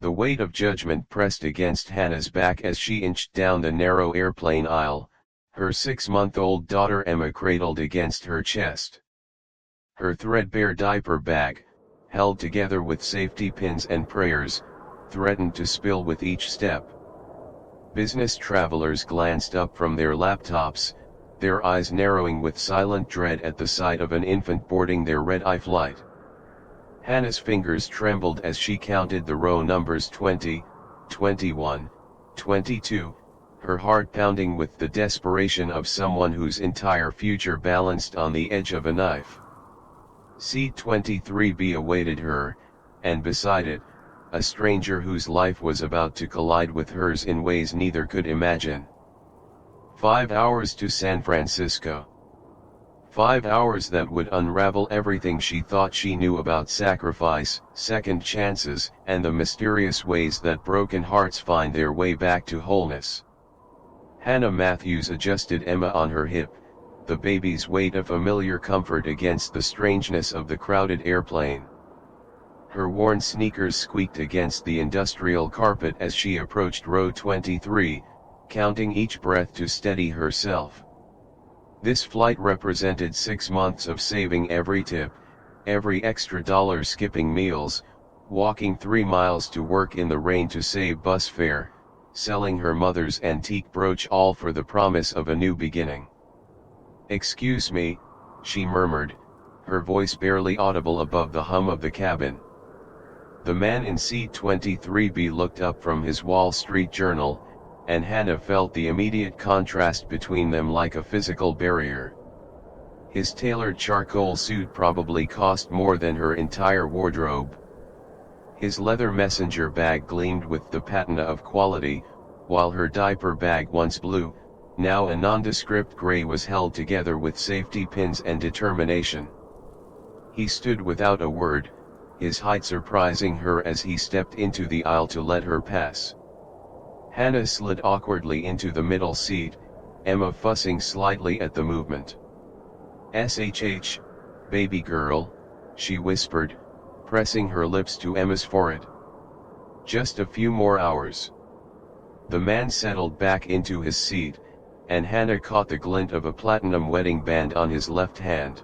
The weight of judgment pressed against Hannah's back as she inched down the narrow airplane aisle, her 6-month-old daughter Emma cradled against her chest. Her threadbare diaper bag, held together with safety pins and prayers, threatened to spill with each step. Business travelers glanced up from their laptops, their eyes narrowing with silent dread at the sight of an infant boarding their red-eye flight. Hannah's fingers trembled as she counted the row numbers 20, 21, 22, her heart pounding with the desperation of someone whose entire future balanced on the edge of a knife. Seat 23B awaited her, and beside it, a stranger whose life was about to collide with hers in ways neither could imagine. 5 hours to San Francisco. 5 hours that would unravel everything she thought she knew about sacrifice, second chances, and the mysterious ways that broken hearts find their way back to wholeness. Hannah Matthews adjusted Emma on her hip, the baby's weight a familiar comfort against the strangeness of the crowded airplane. Her worn sneakers squeaked against the industrial carpet as she approached row 23, counting each breath to steady herself. This flight represented 6 months of saving every tip, every extra dollar, skipping meals, walking 3 miles to work in the rain to save bus fare, selling her mother's antique brooch, all for the promise of a new beginning. "Excuse me," she murmured, her voice barely audible above the hum of the cabin. The man in seat 23B looked up from his Wall Street Journal, and Hannah felt the immediate contrast between them like a physical barrier. His tailored charcoal suit probably cost more than her entire wardrobe. His leather messenger bag gleamed with the patina of quality, while her diaper bag, once blue, now a nondescript gray, was held together with safety pins and determination. He stood without a word, his height surprising her as he stepped into the aisle to let her pass. Hannah slid awkwardly into the middle seat, Emma fussing slightly at the movement. "SHH, baby girl," she whispered, pressing her lips to Emma's forehead. "Just a few more hours." The man settled back into his seat, and Hannah caught the glint of a platinum wedding band on his left hand.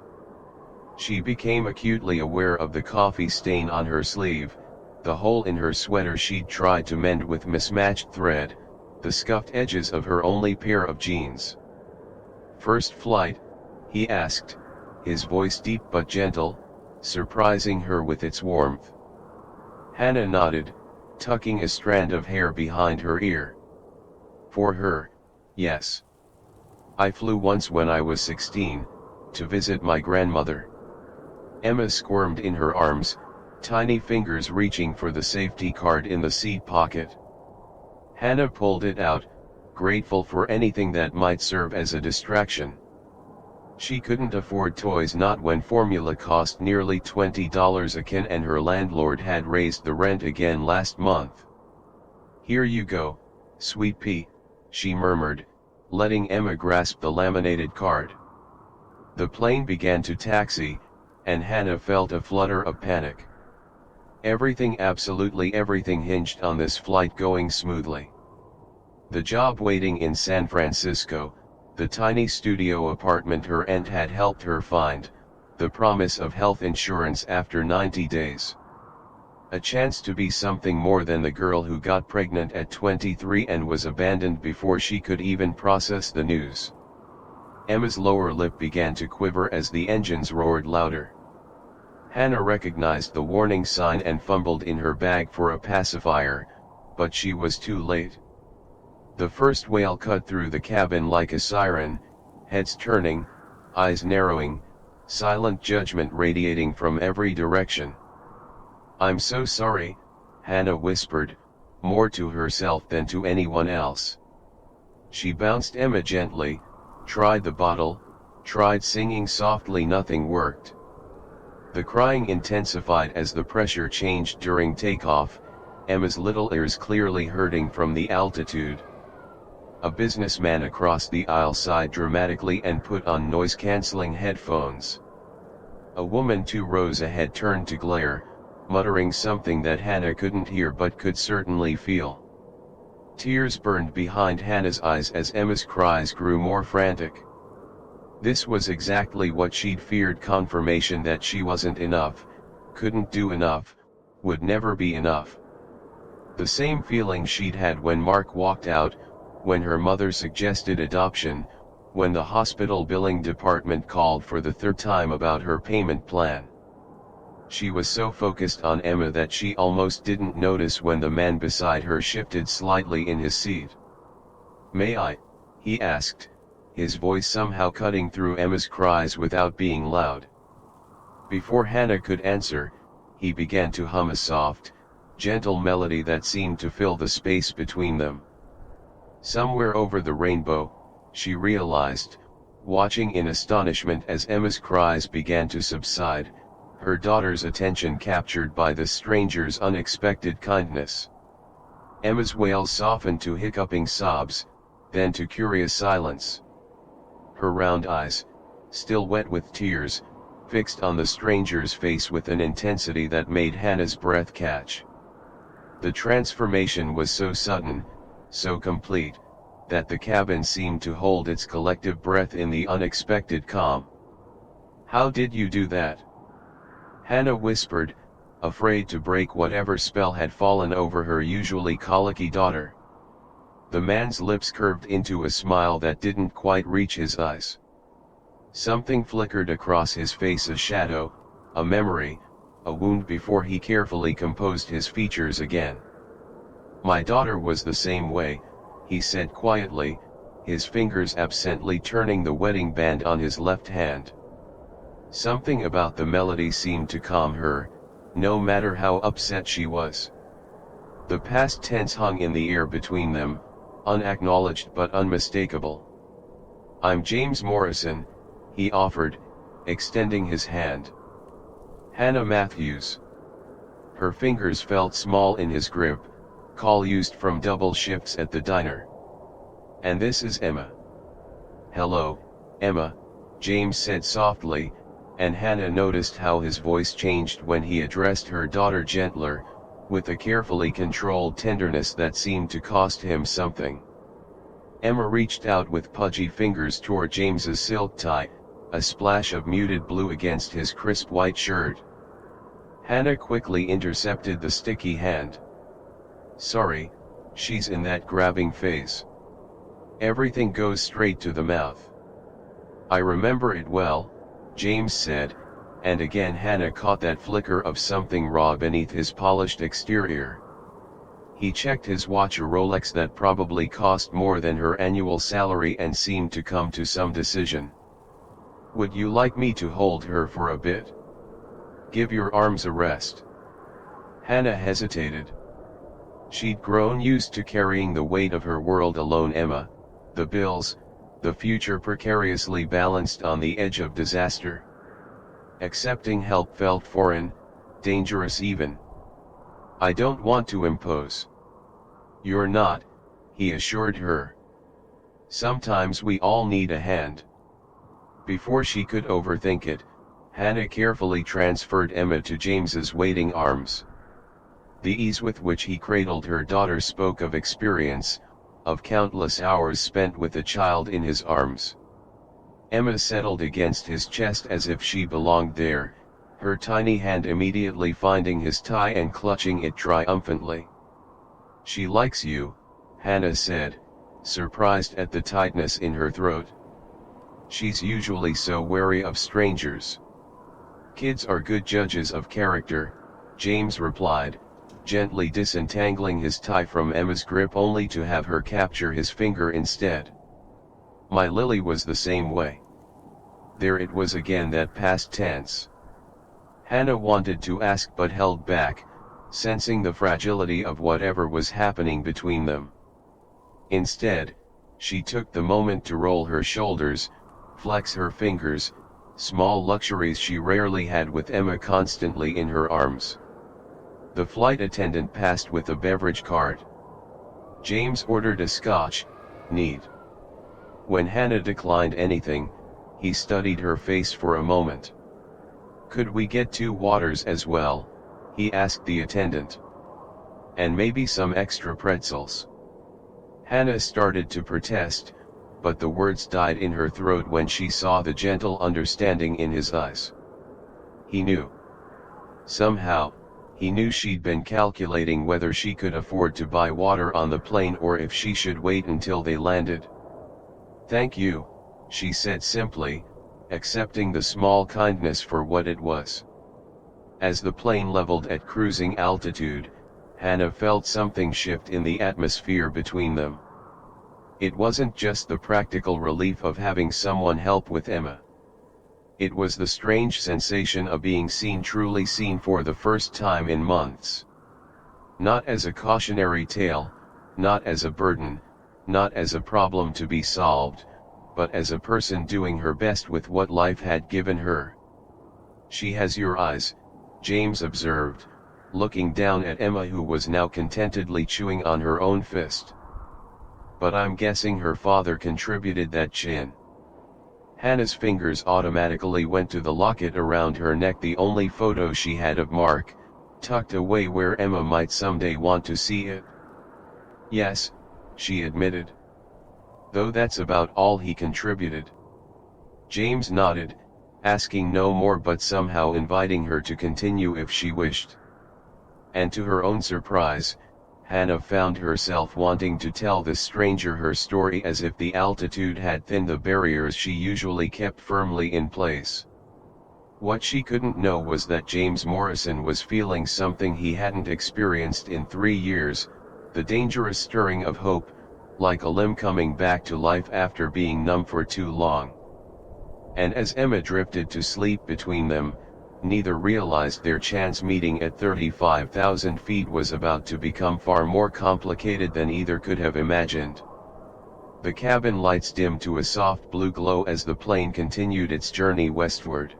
She became acutely aware of the coffee stain on her sleeve, the hole in her sweater she'd tried to mend with mismatched thread, the scuffed edges of her only pair of jeans. "First flight?" he asked, his voice deep but gentle, surprising her with its warmth. Hannah nodded, tucking a strand of hair behind her ear. "For her, yes. I flew once when I was 16, to visit my grandmother." Emma squirmed in her arms, tiny fingers reaching for the safety card in the seat pocket. Hannah pulled it out, grateful for anything that might serve as a distraction. She couldn't afford toys, not when formula cost nearly $20 a can and her landlord had raised the rent again last month. "Here you go, sweet pea," she murmured, letting Emma grasp the laminated card. The plane began to taxi, and Hannah felt a flutter of panic. Everything, absolutely everything, hinged on this flight going smoothly. The job waiting in San Francisco, the tiny studio apartment her aunt had helped her find, the promise of health insurance after 90 days. A chance to be something more than the girl who got pregnant at 23 and was abandoned before she could even process the news. Emma's lower lip began to quiver as the engines roared louder. Hannah recognized the warning sign and fumbled in her bag for a pacifier, but she was too late. The first wail cut through the cabin like a siren, heads turning, eyes narrowing, silent judgment radiating from every direction. "I'm so sorry," Hannah whispered, more to herself than to anyone else. She bounced Emma gently, tried the bottle, tried singing softly. Nothing worked. The crying intensified as the pressure changed during takeoff, Emma's little ears clearly hurting from the altitude. A businessman across the aisle sighed dramatically and put on noise-canceling headphones. A woman 2 rows ahead turned to glare, muttering something that Hannah couldn't hear but could certainly feel. Tears burned behind Hannah's eyes as Emma's cries grew more frantic. This was exactly what she'd feared, confirmation that she wasn't enough, couldn't do enough, would never be enough. The same feeling she'd had when Mark walked out, when her mother suggested adoption, when the hospital billing department called for the third time about her payment plan. She was so focused on Emma that she almost didn't notice when the man beside her shifted slightly in his seat. "May I?" he asked, his voice somehow cutting through Emma's cries without being loud. Before Hannah could answer, he began to hum a soft, gentle melody that seemed to fill the space between them. Somewhere over the rainbow, she realized, watching in astonishment as Emma's cries began to subside, her daughter's attention captured by the stranger's unexpected kindness. Emma's wails softened to hiccuping sobs, then to curious silence. Her round eyes, still wet with tears, fixed on the stranger's face with an intensity that made Hannah's breath catch. The transformation was so sudden, so complete, that the cabin seemed to hold its collective breath in the unexpected calm. "How did you do that?" Hannah whispered, afraid to break whatever spell had fallen over her usually colicky daughter. The man's lips curved into a smile that didn't quite reach his eyes. Something flickered across his face, a shadow, a memory, a wound, before he carefully composed his features again. "My daughter was the same way," he said quietly, his fingers absently turning the wedding band on his left hand. Something about the melody seemed to calm her, no matter how upset she was. The past tense hung in the air between them, unacknowledged but unmistakable. "I'm James Morrison," he offered, extending his hand. "Hannah Matthews." Her fingers felt small in his grip, call used from double shifts at the diner. "And this is Emma." "Hello, Emma," James said softly, and Hannah noticed how his voice changed when he addressed her daughter, gentler, with a carefully controlled tenderness that seemed to cost him something. Emma reached out with pudgy fingers toward James's silk tie, a splash of muted blue against his crisp white shirt. Hannah quickly intercepted the sticky hand. "Sorry, she's in that grabbing phase. Everything goes straight to the mouth." "I remember it well," James said, and again Hannah caught that flicker of something raw beneath his polished exterior. He checked his watch, a Rolex that probably cost more than her annual salary, and seemed to come to some decision. "Would you like me to hold her for a bit? Give your arms a rest?" Hannah hesitated. She'd grown used to carrying the weight of her world alone. Emma, the bills, the future precariously balanced on the edge of disaster. Accepting help felt foreign, dangerous even. "I don't want to impose." "You're not," he assured her. "Sometimes we all need a hand." Before she could overthink it, Hannah carefully transferred Emma to James's waiting arms. The ease with which he cradled her daughter spoke of experience, of countless hours spent with a child in his arms. Emma settled against his chest as if she belonged there, her tiny hand immediately finding his tie and clutching it triumphantly. "She likes you," Hannah said, surprised at the tightness in her throat. "She's usually so wary of strangers." "Kids are good judges of character," James replied, gently disentangling his tie from Emma's grip only to have her capture his finger instead. "My Lily was the same way." There it was again, that past tense. Hannah wanted to ask but held back, sensing the fragility of whatever was happening between them. Instead, she took the moment to roll her shoulders, flex her fingers, small luxuries she rarely had with Emma constantly in her arms. The flight attendant passed with a beverage cart. James ordered a scotch, neat. When Hannah declined anything, he studied her face for a moment. "Could we get 2 waters as well?" he asked the attendant. And maybe some extra pretzels. Hannah started to protest, but the words died in her throat when she saw the gentle understanding in his eyes. He knew. Somehow, he knew she'd been calculating whether she could afford to buy water on the plane or if she should wait until they landed. "Thank you," she said simply, accepting the small kindness for what it was. As the plane leveled at cruising altitude, Hannah felt something shift in the atmosphere between them. It wasn't just the practical relief of having someone help with Emma. It was the strange sensation of being seen, truly seen for the first time in months. Not as a cautionary tale, not as a burden, not as a problem to be solved, but as a person doing her best with what life had given her. "She has your eyes," James observed, looking down at Emma, who was now contentedly chewing on her own fist. "But I'm guessing her father contributed that chin." Hannah's fingers automatically went to the locket around her neck, the only photo she had of Mark, tucked away where Emma might someday want to see it. "Yes," she admitted. "Though that's about all he contributed." James nodded, asking no more but somehow inviting her to continue if she wished. And to her own surprise, Hannah found herself wanting to tell this stranger her story as if the altitude had thinned the barriers she usually kept firmly in place. What she couldn't know was that James Morrison was feeling something he hadn't experienced in 3 years, the dangerous stirring of hope, like a limb coming back to life after being numb for too long. And as Emma drifted to sleep between them, neither realized their chance meeting at 35,000 feet was about to become far more complicated than either could have imagined. The cabin lights dimmed to a soft blue glow as the plane continued its journey westward.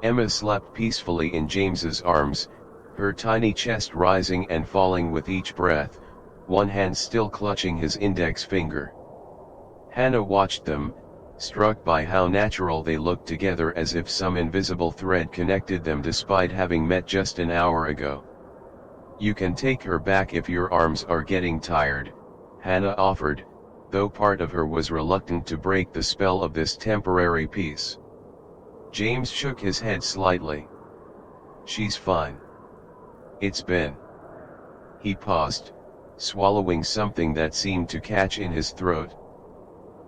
Emma slept peacefully in James's arms, her tiny chest rising and falling with each breath, one hand still clutching his index finger. Hannah watched them, struck by how natural they looked together, as if some invisible thread connected them despite having met just an hour ago. "You can take her back if your arms are getting tired," Hannah offered, though part of her was reluctant to break the spell of this temporary peace. James shook his head slightly. "She's fine. It's been..." He paused, swallowing something that seemed to catch in his throat.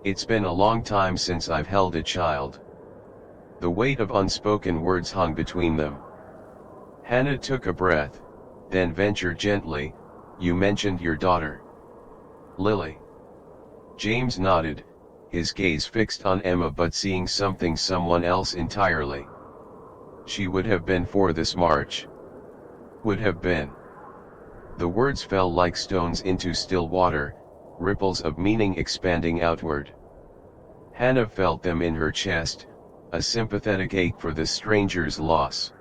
"It's been a long time since I've held a child." The weight of unspoken words hung between them. Hannah took a breath, then ventured gently, "You mentioned your daughter. Lily." James nodded, his gaze fixed on Emma but seeing someone else entirely. "She would have been for this march." "Would have been." The words fell like stones into still water, ripples of meaning expanding outward. Hannah felt them in her chest, a sympathetic ache for the stranger's loss.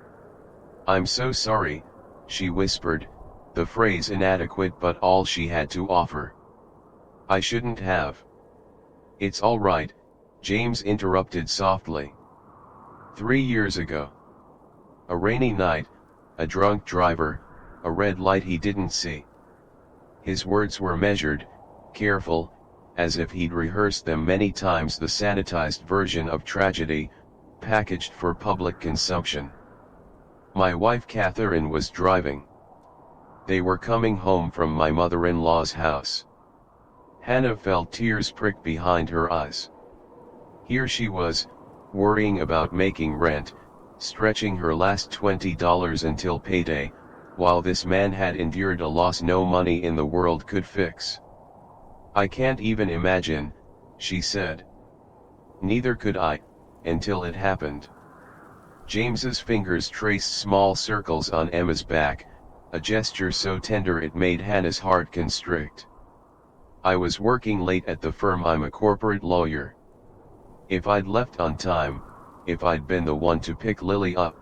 "I'm so sorry," she whispered, the phrase inadequate but all she had to offer. "I shouldn't have." "It's all right," James interrupted softly. 3 years ago. A rainy night, a drunk driver, a red light he didn't see." His words were measured, careful, as if he'd rehearsed them many times, the sanitized version of tragedy, packaged for public consumption. "My wife Catherine was driving. They were coming home from my mother-in-law's house." Hannah felt tears prick behind her eyes. Here she was, worrying about making rent, stretching her last $20 until payday, while this man had endured a loss no money in the world could fix. "I can't even imagine," she said. "Neither could I, until it happened." James's fingers traced small circles on Emma's back, a gesture so tender it made Hannah's heart constrict. "I was working late at the firm, I'm a corporate lawyer. If I'd left on time, if I'd been the one to pick Lily up."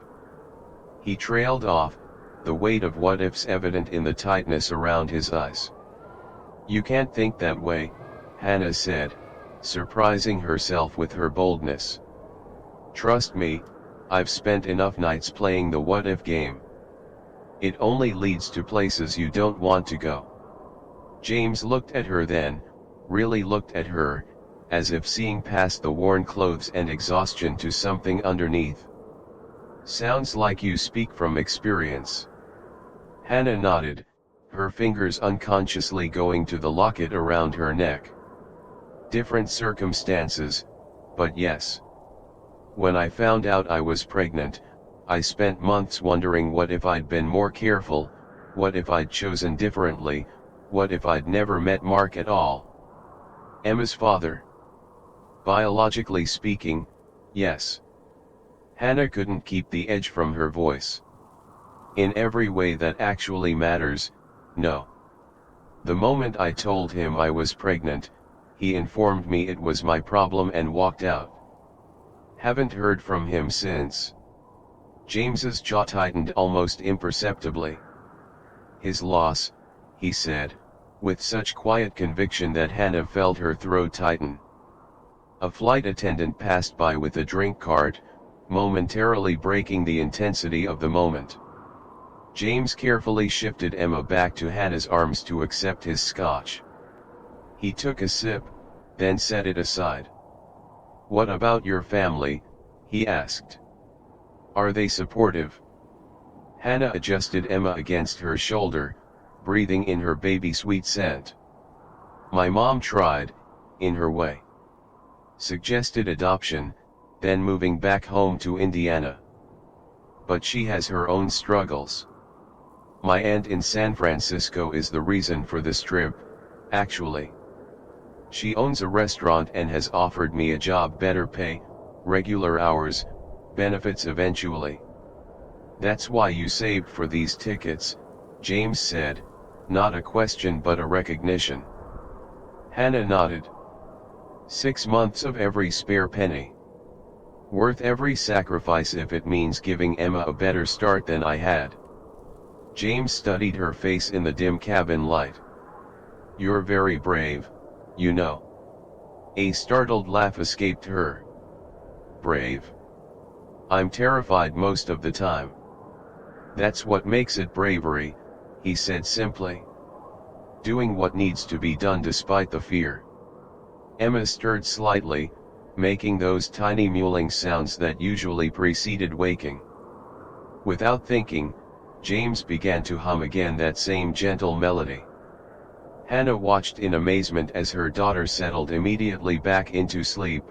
He trailed off, the weight of what-ifs evident in the tightness around his eyes. "You can't think that way," Hannah said, surprising herself with her boldness. "Trust me, I've spent enough nights playing the what-if game." It only leads to places you don't want to go. James looked at her then, really looked at her, as if seeing past the worn clothes and exhaustion to something underneath. Sounds like you speak from experience. Hannah nodded, her fingers unconsciously going to the locket around her neck. Different circumstances, but yes. When I found out I was pregnant, I spent months wondering what if I'd been more careful, what if I'd chosen differently, what if I'd never met Mark at all. Emma's father. Biologically speaking, yes. Hannah couldn't keep the edge from her voice. In every way that actually matters, no. The moment I told him I was pregnant, he informed me it was my problem and walked out. Haven't heard from him since. James's jaw tightened almost imperceptibly. His loss, he said, with such quiet conviction that Hannah felt her throat tighten. A flight attendant passed by with a drink cart, momentarily breaking the intensity of the moment. James carefully shifted Emma back to Hannah's arms to accept his scotch. He took a sip, then set it aside. "What about your family?" he asked. "Are they supportive?" Hannah adjusted Emma against her shoulder, breathing in her baby sweet scent. "My mom tried, in her way. Suggested adoption, then moving back home to Indiana. But she has her own struggles. My aunt in San Francisco is the reason for this trip, actually. She owns a restaurant and has offered me a job, better pay, regular hours, benefits eventually. That's why you saved for these tickets," James said, not a question but a recognition. Hannah nodded. 6 months of every spare penny. Worth every sacrifice if it means giving Emma a better start than I had. James studied her face in the dim cabin light. "You're very brave, you know." A startled laugh escaped her. "Brave? I'm terrified most of the time." "That's what makes it bravery," he said simply. "Doing what needs to be done despite the fear." Emma stirred slightly, making those tiny mewling sounds that usually preceded waking. Without thinking, James began to hum again that same gentle melody. Hannah watched in amazement as her daughter settled immediately back into sleep.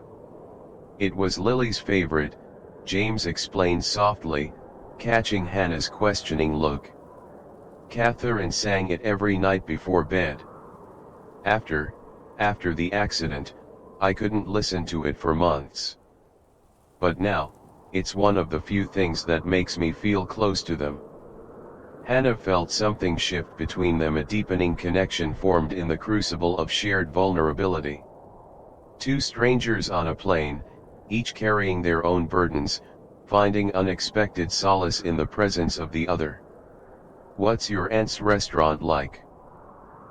"It was Lily's favorite," James explained softly, catching Hannah's questioning look. "Catherine sang it every night before bed. After the accident, I couldn't listen to it for months. But now, it's one of the few things that makes me feel close to them." Hannah felt something shift between them, a deepening connection formed in the crucible of shared vulnerability. Two strangers on a plane, each carrying their own burdens, finding unexpected solace in the presence of the other. "What's your aunt's restaurant like?"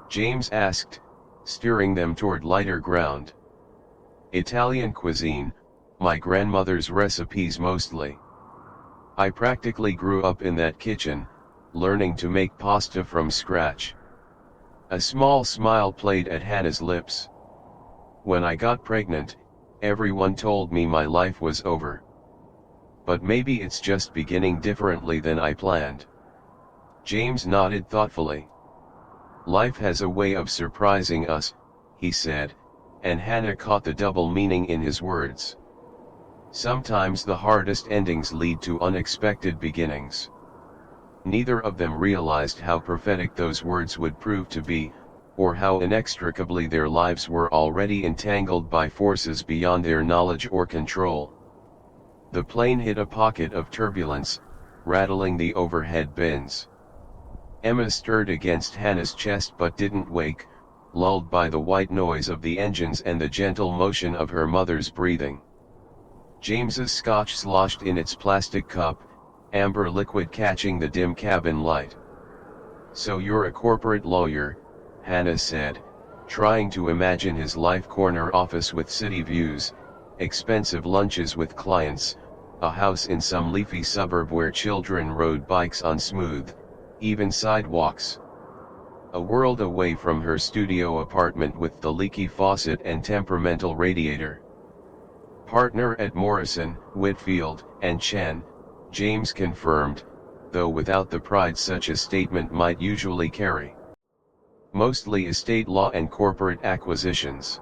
James asked, steering them toward lighter ground. "Italian cuisine, my grandmother's recipes mostly. I practically grew up in that kitchen, learning to make pasta from scratch." A small smile played at Hannah's lips. "When I got pregnant, everyone told me my life was over. But maybe it's just beginning differently than I planned." James nodded thoughtfully. "Life has a way of surprising us," he said, and Hannah caught the double meaning in his words. Sometimes the hardest endings lead to unexpected beginnings. Neither of them realized how prophetic those words would prove to be, or how inextricably their lives were already entangled by forces beyond their knowledge or control. The plane hit a pocket of turbulence, rattling the overhead bins. Emma stirred against Hannah's chest but didn't wake, lulled by the white noise of the engines and the gentle motion of her mother's breathing. James's scotch sloshed in its plastic cup, amber liquid catching the dim cabin light. "So you're a corporate lawyer," Hannah said, trying to imagine his life: corner office with city views, expensive lunches with clients, a house in some leafy suburb where children rode bikes on smooth, even sidewalks. A world away from her studio apartment with the leaky faucet and temperamental radiator. Partner at Morrison, Whitfield, and Chen, James confirmed, though without the pride such a statement might usually carry. Mostly estate law and corporate acquisitions.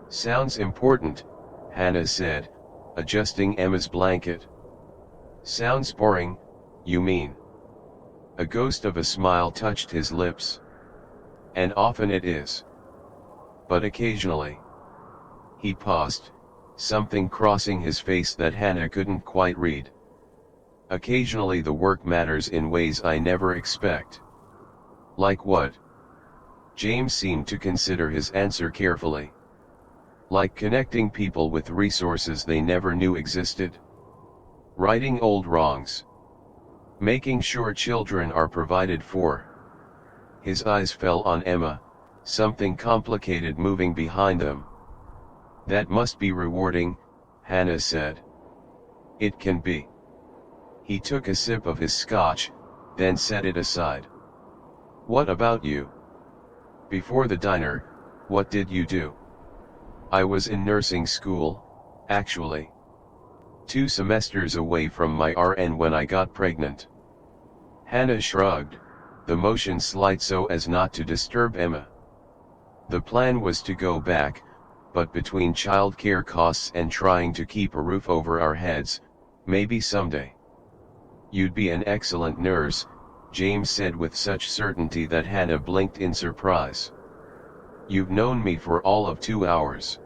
Sounds important, Hannah said, adjusting Emma's blanket. Sounds boring, you mean? A ghost of a smile touched his lips. And often it is. But occasionally. He paused, something crossing his face that Hannah couldn't quite read. Occasionally the work matters in ways I never expect. Like what? James seemed to consider his answer carefully. Like connecting people with resources they never knew existed. Righting old wrongs. Making sure children are provided for. His eyes fell on Emma, something complicated moving behind them. That must be rewarding, Hannah said. It can be. He took a sip of his scotch, then set it aside. What about you? Before the diner, what did you do? I was in nursing school, actually. 2 semesters away from my RN when I got pregnant. Hannah shrugged, the motion slight so as not to disturb Emma. The plan was to go back, but between childcare costs and trying to keep a roof over our heads, maybe someday. You'd be an excellent nurse, James said with such certainty that Hannah blinked in surprise. You've known me for all of 2 hours.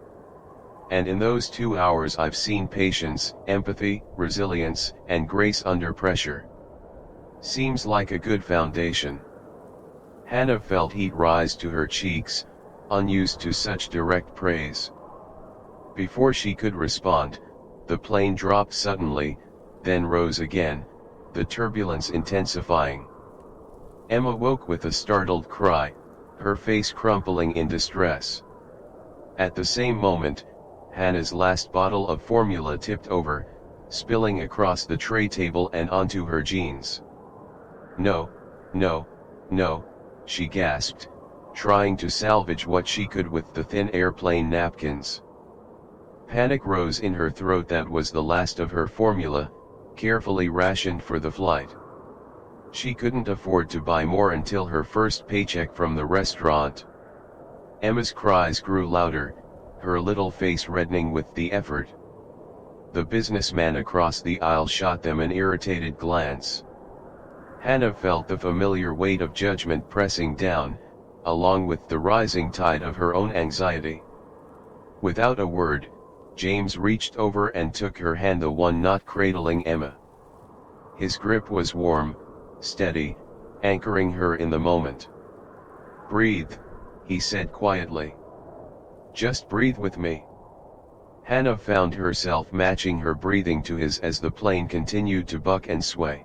And in those 2 hours I've seen patience, empathy, resilience, and grace under pressure. Seems like a good foundation. Hannah felt heat rise to her cheeks, unused to such direct praise. Before she could respond, the plane dropped suddenly, then rose again, the turbulence intensifying. Emma woke with a startled cry, her face crumpling in distress. At the same moment, Hannah's last bottle of formula tipped over, spilling across the tray table and onto her jeans. No, no, no, she gasped, trying to salvage what she could with the thin airplane napkins. Panic rose in her throat. That was the last of her formula, carefully rationed for the flight. She couldn't afford to buy more until her first paycheck from the restaurant. Emma's cries grew louder, her little face reddening with the effort. The businessman across the aisle shot them an irritated glance. Hannah felt the familiar weight of judgment pressing down, along with the rising tide of her own anxiety. Without a word, James reached over and took her hand, the one not cradling Emma. His grip was warm, steady, anchoring her in the moment. Breathe, he said quietly. Just breathe with me. Hannah found herself matching her breathing to his as the plane continued to buck and sway.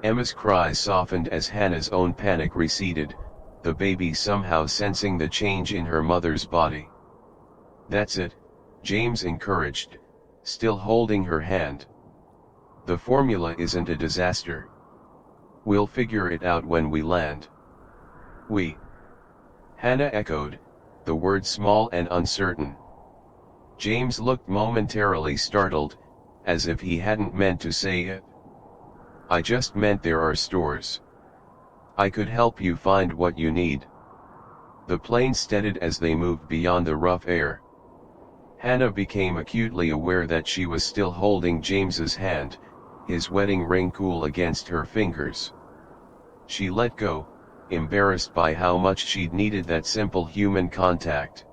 Emma's cries softened as Hannah's own panic receded, the baby somehow sensing the change in her mother's body. That's it, James encouraged, still holding her hand. The formula isn't a disaster. We'll figure it out when we land. We. Hannah echoed, the word small and uncertain. James looked momentarily startled, as if he hadn't meant to say it. I just meant there are stores. I could help you find what you need. The plane steadied as they moved beyond the rough air. Hannah became acutely aware that she was still holding James's hand, his wedding ring cool against her fingers. She let go, embarrassed by how much she'd needed that simple human contact.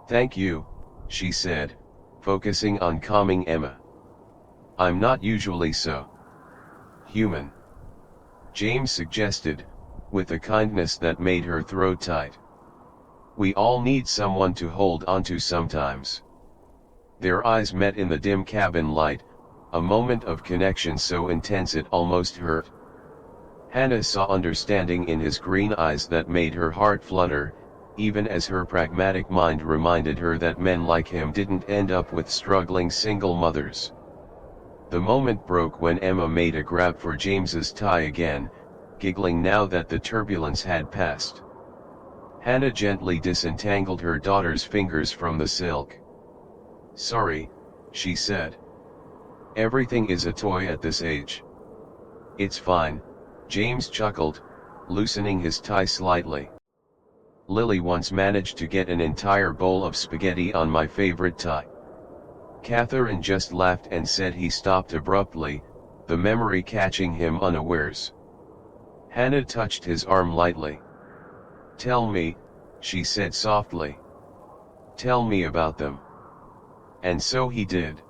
Thank you, she said, focusing on calming Emma. I'm not usually so human, James suggested, with a kindness that made her throat tight. We all need someone to hold onto sometimes. Their eyes met in the dim cabin light, a moment of connection so intense it almost hurt. Hannah saw understanding in his green eyes that made her heart flutter, even as her pragmatic mind reminded her that men like him didn't end up with struggling single mothers. The moment broke when Emma made a grab for James's tie again, giggling now that the turbulence had passed. Hannah gently disentangled her daughter's fingers from the silk. "Sorry," she said. "Everything is a toy at this age." "It's fine," James chuckled, loosening his tie slightly. "Lily once managed to get an entire bowl of spaghetti on my favorite tie." Catherine just laughed and said he stopped abruptly, the memory catching him unawares. Hannah touched his arm lightly. "Tell me," she said softly. "Tell me about them." And so he did.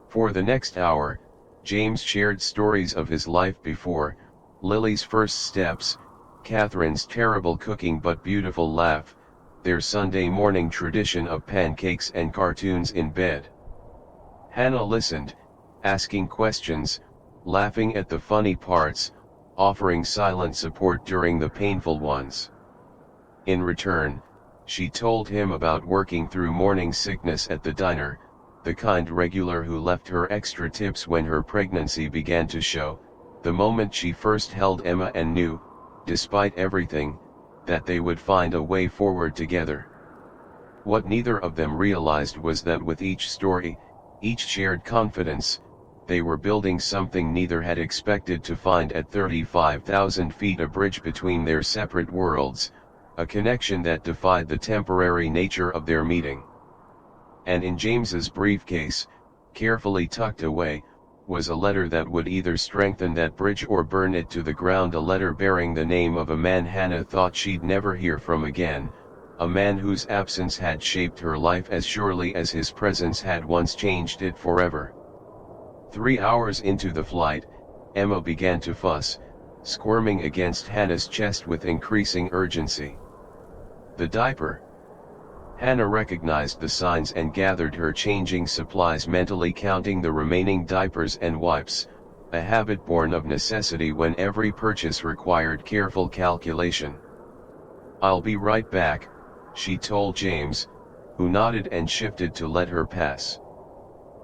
For the next hour, James shared stories of his life before, Lily's first steps, Catherine's terrible cooking but beautiful laugh, their Sunday morning tradition of pancakes and cartoons in bed. Hannah listened, asking questions, laughing at the funny parts, offering silent support during the painful ones. In return, she told him about working through morning sickness at the diner, the kind regular who left her extra tips when her pregnancy began to show, the moment she first held Emma and knew, despite everything, that they would find a way forward together. What neither of them realized was that with each story, each shared confidence, they were building something neither had expected to find at 35,000 feet, a bridge between their separate worlds, a connection that defied the temporary nature of their meeting. And in James's briefcase, carefully tucked away, was a letter that would either strengthen that bridge or burn it to the ground, a letter bearing the name of a man Hannah thought she'd never hear from again, a man whose absence had shaped her life as surely as his presence had once changed it forever. 3 hours into the flight, Emma began to fuss, squirming against Hannah's chest with increasing urgency. "The diaper." Hannah recognized the signs and gathered her changing supplies, mentally counting the remaining diapers and wipes, a habit born of necessity when every purchase required careful calculation. "I'll be right back," she told James, who nodded and shifted to let her pass.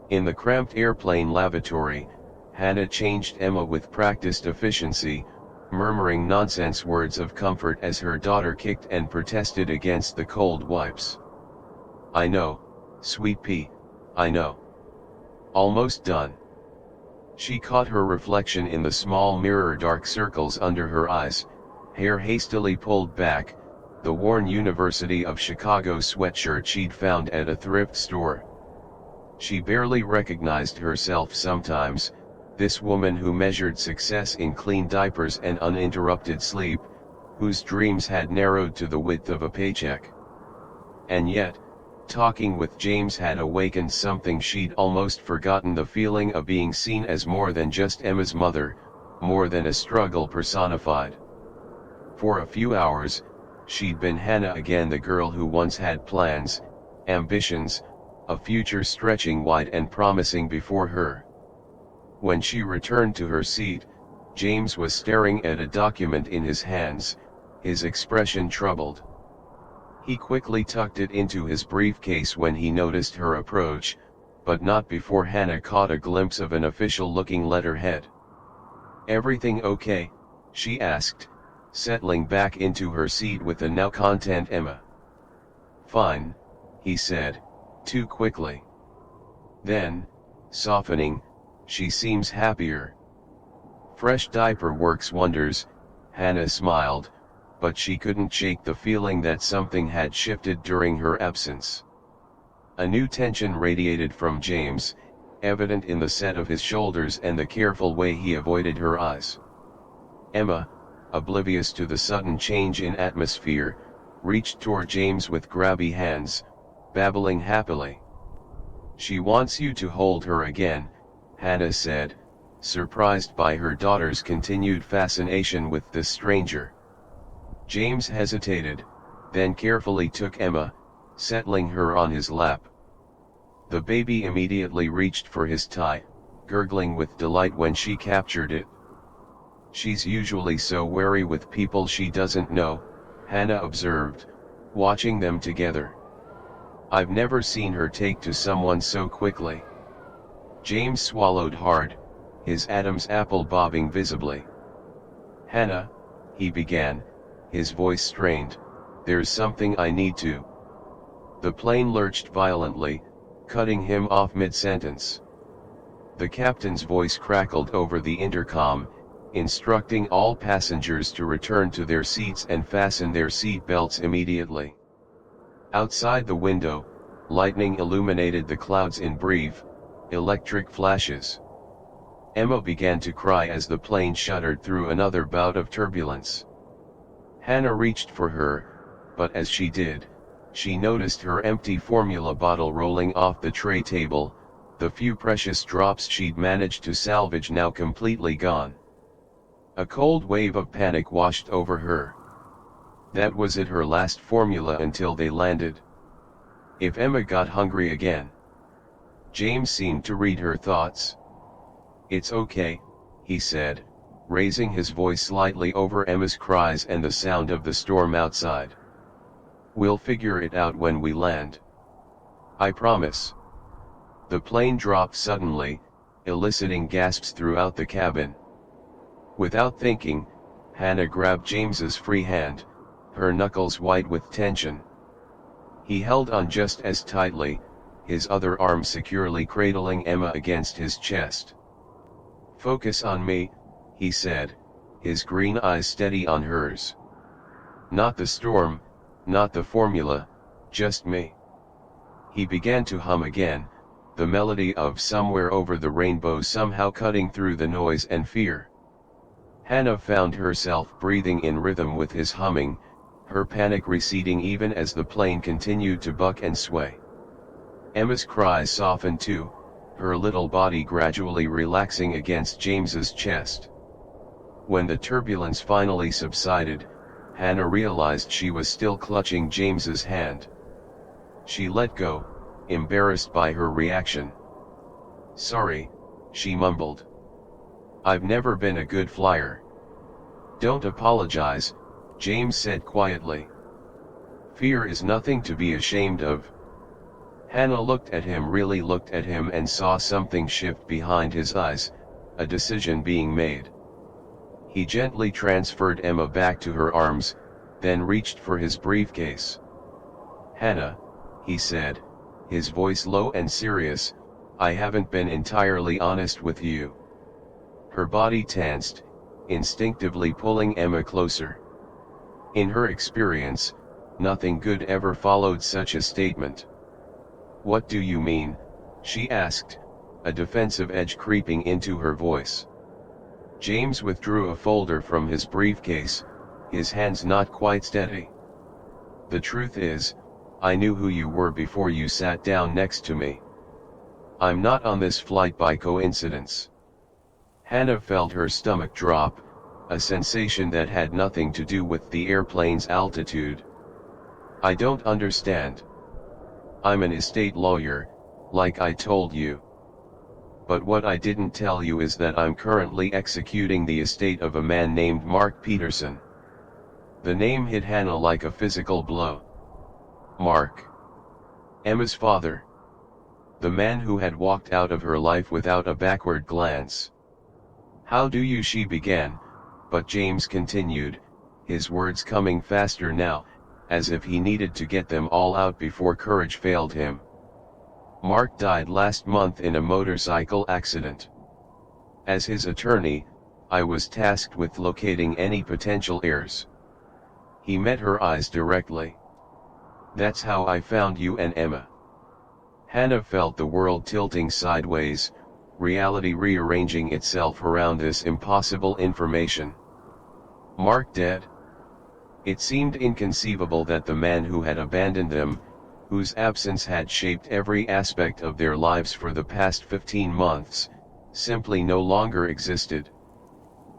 In the cramped airplane lavatory, Hannah changed Emma with practiced efficiency, murmuring nonsense words of comfort as her daughter kicked and protested against the cold wipes. "I know, sweet pea, I know. Almost done." She caught her reflection in the small mirror, dark circles under her eyes, hair hastily pulled back, the worn University of Chicago sweatshirt she'd found at a thrift store. She barely recognized herself sometimes, this woman who measured success in clean diapers and uninterrupted sleep, whose dreams had narrowed to the width of a paycheck. And yet, talking with James had awakened something she'd almost forgotten, the feeling of being seen as more than just Emma's mother, more than a struggle personified. For a few hours, she'd been Hannah again, the girl who once had plans, ambitions, a future stretching wide and promising before her. When she returned to her seat, James was staring at a document in his hands, his expression troubled. He quickly tucked it into his briefcase when he noticed her approach, but not before Hannah caught a glimpse of an official-looking letterhead. "Everything okay?" she asked, settling back into her seat with the now content Emma. "Fine," he said, too quickly. Then, softening, "She seems happier." "Fresh diaper works wonders," Hannah smiled, but she couldn't shake the feeling that something had shifted during her absence. A new tension radiated from James, evident in the set of his shoulders and the careful way he avoided her eyes. Emma, oblivious to the sudden change in atmosphere, reached toward James with grabby hands, babbling happily. "She wants you to hold her again," Hannah said, surprised by her daughter's continued fascination with this stranger. James hesitated, then carefully took Emma, settling her on his lap. The baby immediately reached for his tie, gurgling with delight when she captured it. "She's usually so wary with people she doesn't know," Hannah observed, watching them together. "I've never seen her take to someone so quickly." James swallowed hard, his Adam's apple bobbing visibly. Hannah, he began, his voice strained, there's something I need to. The plane lurched violently, cutting him off mid-sentence. The captain's voice crackled over the intercom, instructing all passengers to return to their seats and fasten their seat belts immediately. Outside the window, lightning illuminated the clouds in brief, electric flashes. Emma began to cry as the plane shuddered through another bout of turbulence. Hannah reached for her, but as she did, she noticed her empty formula bottle rolling off the tray table, the few precious drops she'd managed to salvage now completely gone. A cold wave of panic washed over her. That was it, her last formula until they landed. If Emma got hungry again. James seemed to read her thoughts. It's okay, he said, raising his voice slightly over Emma's cries and the sound of the storm outside. We'll figure it out when we land. I promise. The plane dropped suddenly, eliciting gasps throughout the cabin. Without thinking, Hannah grabbed James's free hand, her knuckles white with tension. He held on just as tightly, his other arm securely cradling Emma against his chest. Focus on me, he said, his green eyes steady on hers. Not the storm, not the formula, just me. He began to hum again, the melody of Somewhere Over the Rainbow somehow cutting through the noise and fear. Hannah found herself breathing in rhythm with his humming, her panic receding even as the plane continued to buck and sway. Emma's cries softened too, her little body gradually relaxing against James's chest. When the turbulence finally subsided, Hannah realized she was still clutching James's hand. She let go, embarrassed by her reaction. Sorry, she mumbled. I've never been a good flyer. Don't apologize, James said quietly. Fear is nothing to be ashamed of. Hannah really looked at him and saw something shift behind his eyes, a decision being made. He gently transferred Emma back to her arms, then reached for his briefcase. Hannah, he said, his voice low and serious, I haven't been entirely honest with you. Her body tensed, instinctively pulling Emma closer. In her experience, nothing good ever followed such a statement. What do you mean? She asked, a defensive edge creeping into her voice. James withdrew a folder from his briefcase, his hands not quite steady. The truth is, I knew who you were before you sat down next to me. I'm not on this flight by coincidence. Hannah felt her stomach drop, a sensation that had nothing to do with the airplane's altitude. I don't understand. I'm an estate lawyer, like I told you. But what I didn't tell you is that I'm currently executing the estate of a man named Mark Peterson. The name hit Hannah like a physical blow. Mark. Emma's father. The man who had walked out of her life without a backward glance. How do you? She began, but James continued, his words coming faster now, as if he needed to get them all out before courage failed him. Mark died last month in a motorcycle accident. As his attorney, I was tasked with locating any potential heirs. He met her eyes directly. That's how I found you and Emma. Hannah felt the world tilting sideways, reality rearranging itself around this impossible information. Mark dead? It seemed inconceivable that the man who had abandoned them, whose absence had shaped every aspect of their lives for the past 15 months, simply no longer existed.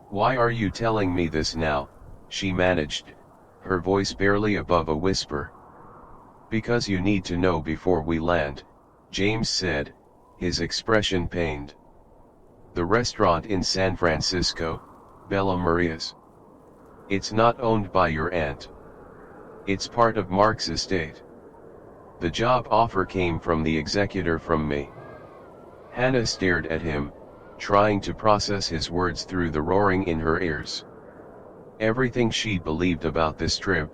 Why are you telling me this now? She managed, her voice barely above a whisper. Because you need to know before we land, James said, his expression pained. The restaurant in San Francisco, Bella Maria's. It's not owned by your aunt. It's part of Mark's estate. The job offer came from the executor from me. Hannah stared at him, trying to process his words through the roaring in her ears. Everything she'd believed about this trip,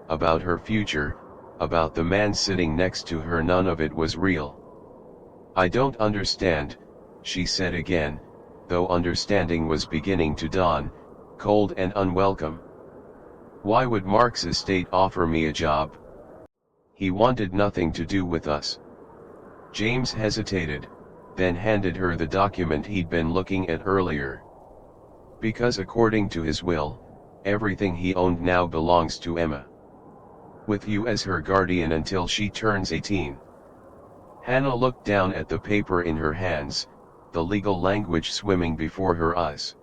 about her future, about the man sitting next to her, none of it was real. "I don't understand," she said again, though understanding was beginning to dawn, cold and unwelcome. "Why would Mark's estate offer me a job? He wanted nothing to do with us." James hesitated, then handed her the document he'd been looking at earlier. "Because according to his will, everything he owned now belongs to Emma. With you as her guardian until she turns 18. Hannah looked down at the paper in her hands, the legal language swimming before her eyes.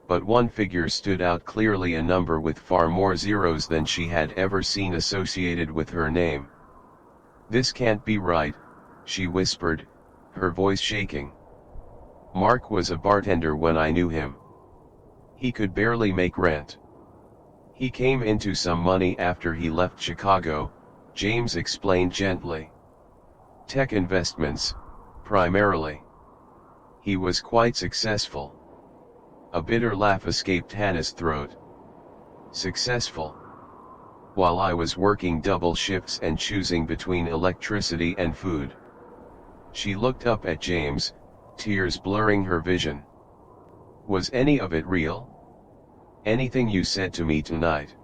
But one figure stood out clearly, a number with far more zeros than she had ever seen associated with her name. "This can't be right," she whispered, her voice shaking. "Mark was a bartender when I knew him. He could barely make rent. He came into some money after he left Chicago," James explained gently. "Tech investments, primarily. He was quite successful." A bitter laugh escaped Hannah's throat. "Successful? While I was working double shifts and choosing between electricity and food." She looked up at James, tears blurring her vision. "Was any of it real? Anything you said to me tonight?"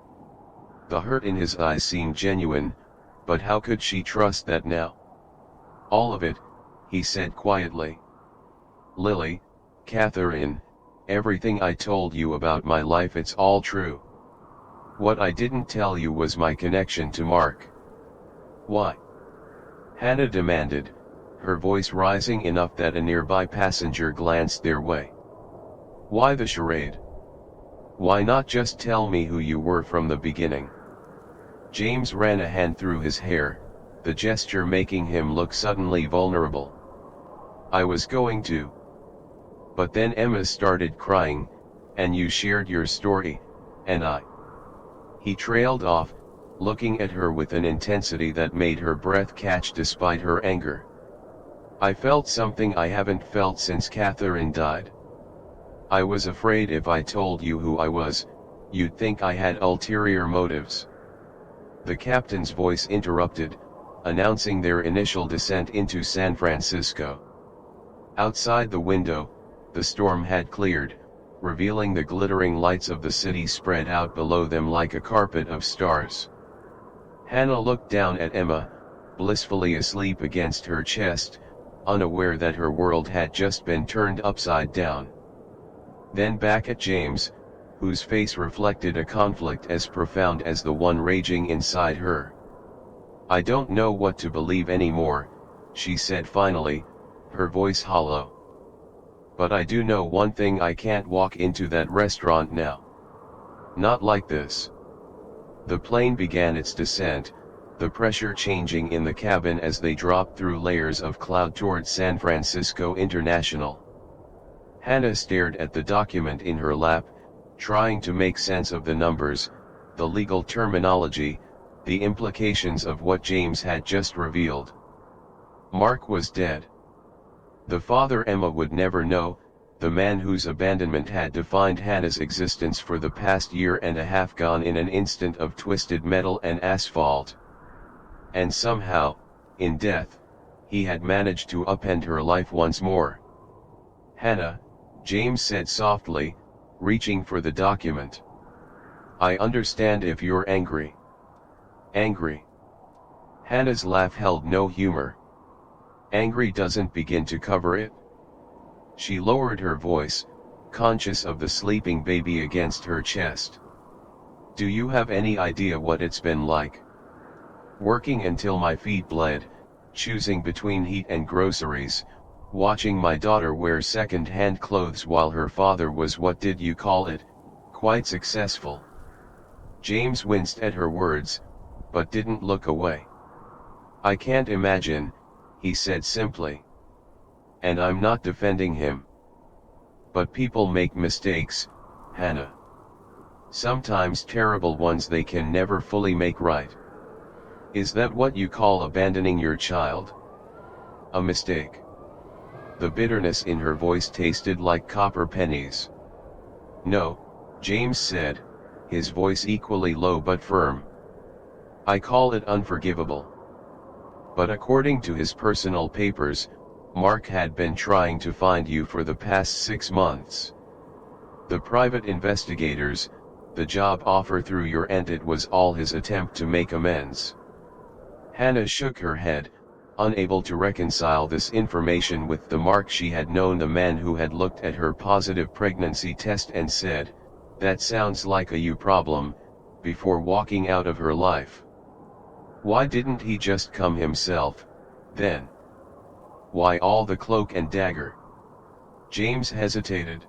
The hurt in his eyes seemed genuine, but how could she trust that now? "All of it," he said quietly. "Lily, Catherine, everything I told you about my life, it's all true. What I didn't tell you was my connection to Mark." "Why?" Hannah demanded, her voice rising enough that a nearby passenger glanced their way. "Why the charade? Why not just tell me who you were from the beginning?" James ran a hand through his hair, the gesture making him look suddenly vulnerable. "I was going to. But then Emma started crying, and you shared your story, and I..." He trailed off, looking at her with an intensity that made her breath catch despite her anger. "I felt something I haven't felt since Catherine died. I was afraid if I told you who I was, you'd think I had ulterior motives." The captain's voice interrupted, announcing their initial descent into San Francisco. Outside the window, the storm had cleared, revealing the glittering lights of the city spread out below them like a carpet of stars. Hannah looked down at Emma, blissfully asleep against her chest, unaware that her world had just been turned upside down. Then back at James, whose face reflected a conflict as profound as the one raging inside her. "I don't know what to believe anymore," she said finally, her voice hollow. "But I do know one thing: I can't walk into that restaurant now. Not like this." The plane began its descent, the pressure changing in the cabin as they dropped through layers of cloud toward San Francisco International. Hannah stared at the document in her lap, trying to make sense of the numbers, the legal terminology, the implications of what James had just revealed. Mark was dead. The father Emma would never know, the man whose abandonment had defined Hannah's existence for the past year and a half, gone in an instant of twisted metal and asphalt. And somehow, in death, he had managed to upend her life once more. "Hannah," James said softly, reaching for the document. "I understand if you're angry." "Angry?" Hannah's laugh held no humor. "Angry doesn't begin to cover it." She lowered her voice, conscious of the sleeping baby against her chest. "Do you have any idea what it's been like? Working until my feet bled, choosing between heat and groceries, watching my daughter wear second-hand clothes while her father was, what did you call it, quite successful." James winced at her words, but didn't look away. "I can't imagine," he said simply. "And I'm not defending him. But people make mistakes, Hannah. Sometimes terrible ones they can never fully make right. Is that what you call abandoning your child? A mistake?" The bitterness in her voice tasted like copper pennies. "No," James said, his voice equally low but firm. I call it unforgivable. But according to his personal papers, Mark had been trying to find you for the past 6 months. The private investigators, the job offer through your aunt, it was all his attempt to make amends. Hannah shook her head, unable to reconcile this information with the Mark she had known, the man who had looked at her positive pregnancy test and said, "That sounds like a you problem," before walking out of her life. Why didn't he just come himself, then? Why all the cloak and dagger? James hesitated.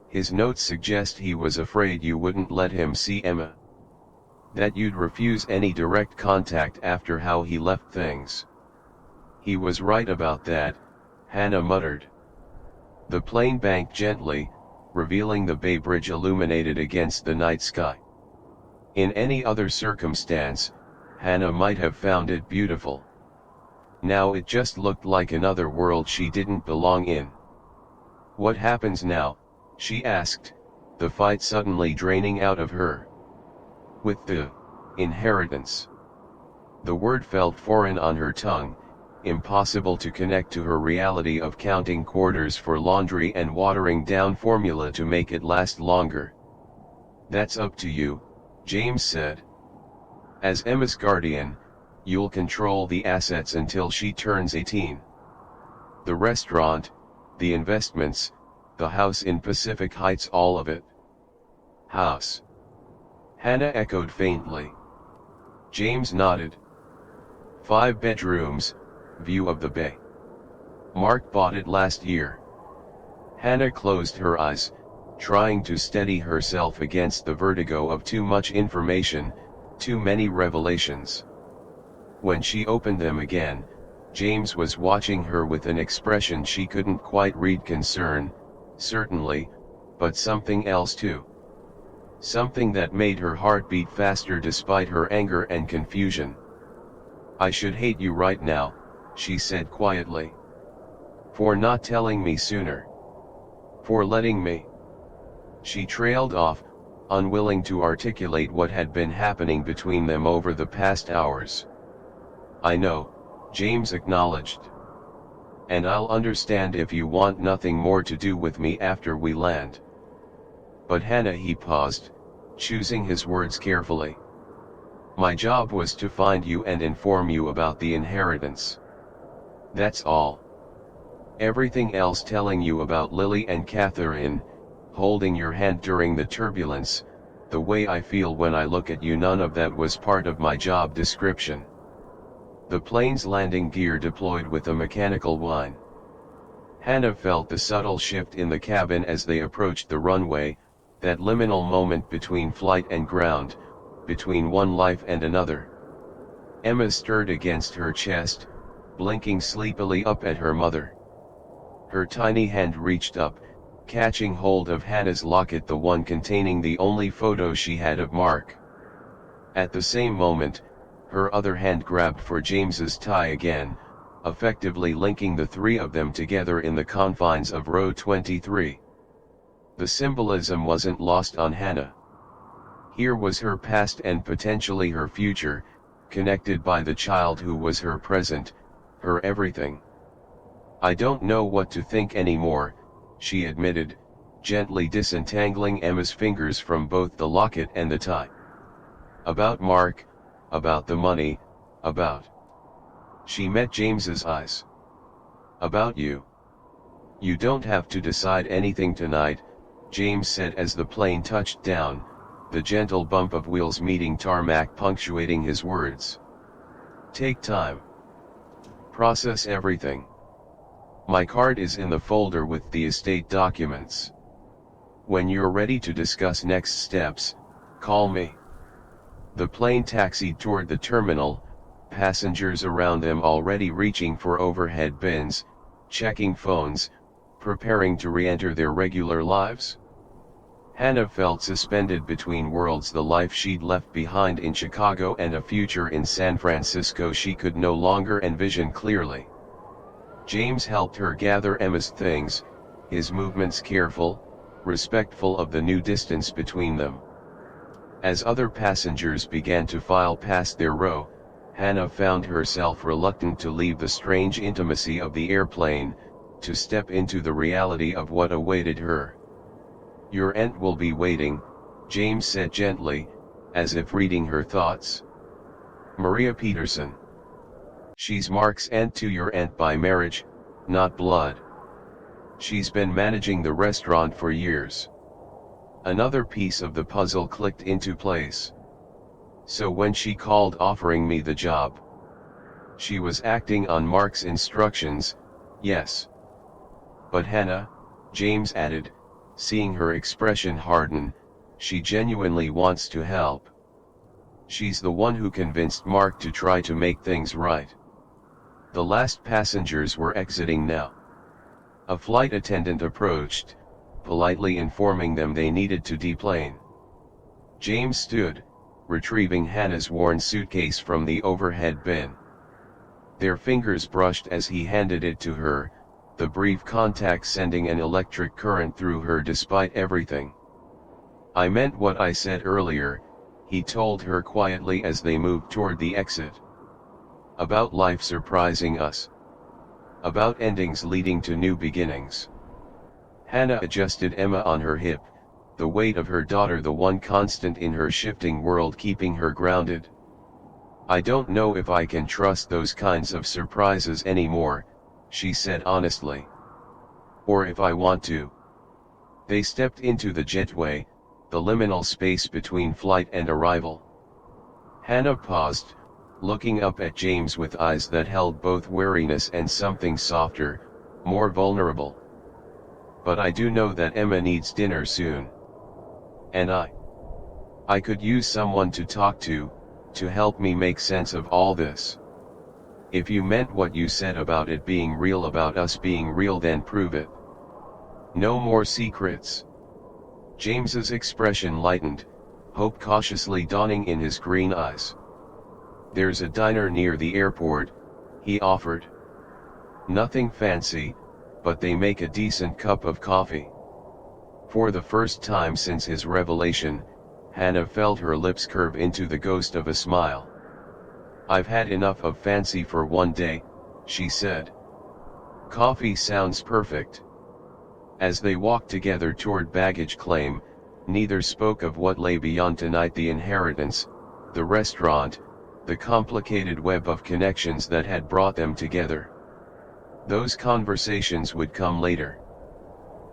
His notes suggest he was afraid you wouldn't let him see Emma. That you'd refuse any direct contact after how he left things. He was right about that, Hannah muttered. The plane banked gently, revealing the Bay Bridge illuminated against the night sky. In any other circumstance, Hannah might have found it beautiful. Now it just looked like another world she didn't belong in. What happens now? She asked, the fight suddenly draining out of her. With the inheritance. The word felt foreign on her tongue, impossible to connect to her reality of counting quarters for laundry and watering down formula to make it last longer. That's up to you, James said. As Emma's guardian, you'll control the assets until she turns 18. The restaurant, the investments, the house in Pacific Heights, all of it. House. Hannah echoed faintly. James nodded. 5 bedrooms, view of the bay. Mark bought it last year. Hannah closed her eyes, trying to steady herself against the vertigo of too much information, too many revelations. When she opened them again, James was watching her with an expression she couldn't quite read. Concern, certainly, but something else too. Something that made her heart beat faster despite her anger and confusion. I should hate you right now, she said quietly. For not telling me sooner. For letting me. She trailed off, unwilling to articulate what had been happening between them over the past hours. I know, James acknowledged. And I'll understand if you want nothing more to do with me after we land. But Hannah, he paused, choosing his words carefully. My job was to find you and inform you about the inheritance. That's all. Everything else, telling you about Lily and Catherine, holding your hand during the turbulence, the way I feel when I look at you, none of that was part of my job description. The plane's landing gear deployed with a mechanical whine. Hannah felt the subtle shift in the cabin as they approached the runway, that liminal moment between flight and ground, between one life and another. Emma stirred against her chest, blinking sleepily up at her mother. Her tiny hand reached up, catching hold of Hannah's locket, the one containing the only photo she had of Mark. At the same moment, her other hand grabbed for James's tie again, effectively linking the three of them together in the confines of row 23. The symbolism wasn't lost on Hannah. Here was her past and potentially her future, connected by the child who was her present, her everything. I don't know what to think anymore, she admitted, gently disentangling Emma's fingers from both the locket and the tie. About Mark, about the money, about... She met James's eyes. About you. You don't have to decide anything tonight, James said as the plane touched down, the gentle bump of wheels meeting tarmac punctuating his words. Take time. Process everything. My card is in the folder with the estate documents. When you're ready to discuss next steps, call me. The plane taxied toward the terminal, passengers around them already reaching for overhead bins, checking phones, preparing to re-enter their regular lives. Hannah felt suspended between worlds, the life she'd left behind in Chicago and a future in San Francisco she could no longer envision clearly. James helped her gather Emma's things, his movements careful, respectful of the new distance between them. As other passengers began to file past their row, Hannah found herself reluctant to leave the strange intimacy of the airplane, to step into the reality of what awaited her. "Your aunt will be waiting," James said gently, as if reading her thoughts. "Maria Peterson. She's Mark's aunt to your aunt by marriage, not blood. She's been managing the restaurant for years." Another piece of the puzzle clicked into place. So when she called offering me the job, she was acting on Mark's instructions, yes. "But Hannah," James added, seeing her expression harden, "she genuinely wants to help. She's the one who convinced Mark to try to make things right." The last passengers were exiting now. A flight attendant approached, politely informing them they needed to deplane. James stood, retrieving Hannah's worn suitcase from the overhead bin. Their fingers brushed as he handed it to her, the brief contact sending an electric current through her despite everything. "I meant what I said earlier," he told her quietly as they moved toward the exit. "About life surprising us. About endings leading to new beginnings." Hannah adjusted Emma on her hip, the weight of her daughter the one constant in her shifting world keeping her grounded. "I don't know if I can trust those kinds of surprises anymore," she said honestly. "Or if I want to." They stepped into the jetway, the liminal space between flight and arrival. Hannah paused, looking up at James with eyes that held both wariness and something softer, more vulnerable. "But I do know that Emma needs dinner soon. And I could use someone to talk to help me make sense of all this. If you meant what you said about it being real, about us being real, then prove it. No more secrets." James's expression lightened, hope cautiously dawning in his green eyes. "There's a diner near the airport," he offered. "Nothing fancy, but they make a decent cup of coffee." For the first time since his revelation, Hannah felt her lips curve into the ghost of a smile. "I've had enough of fancy for one day," she said. "Coffee sounds perfect." As they walked together toward baggage claim, neither spoke of what lay beyond tonight: the inheritance, the restaurant, the complicated web of connections that had brought them together. Those conversations would come later.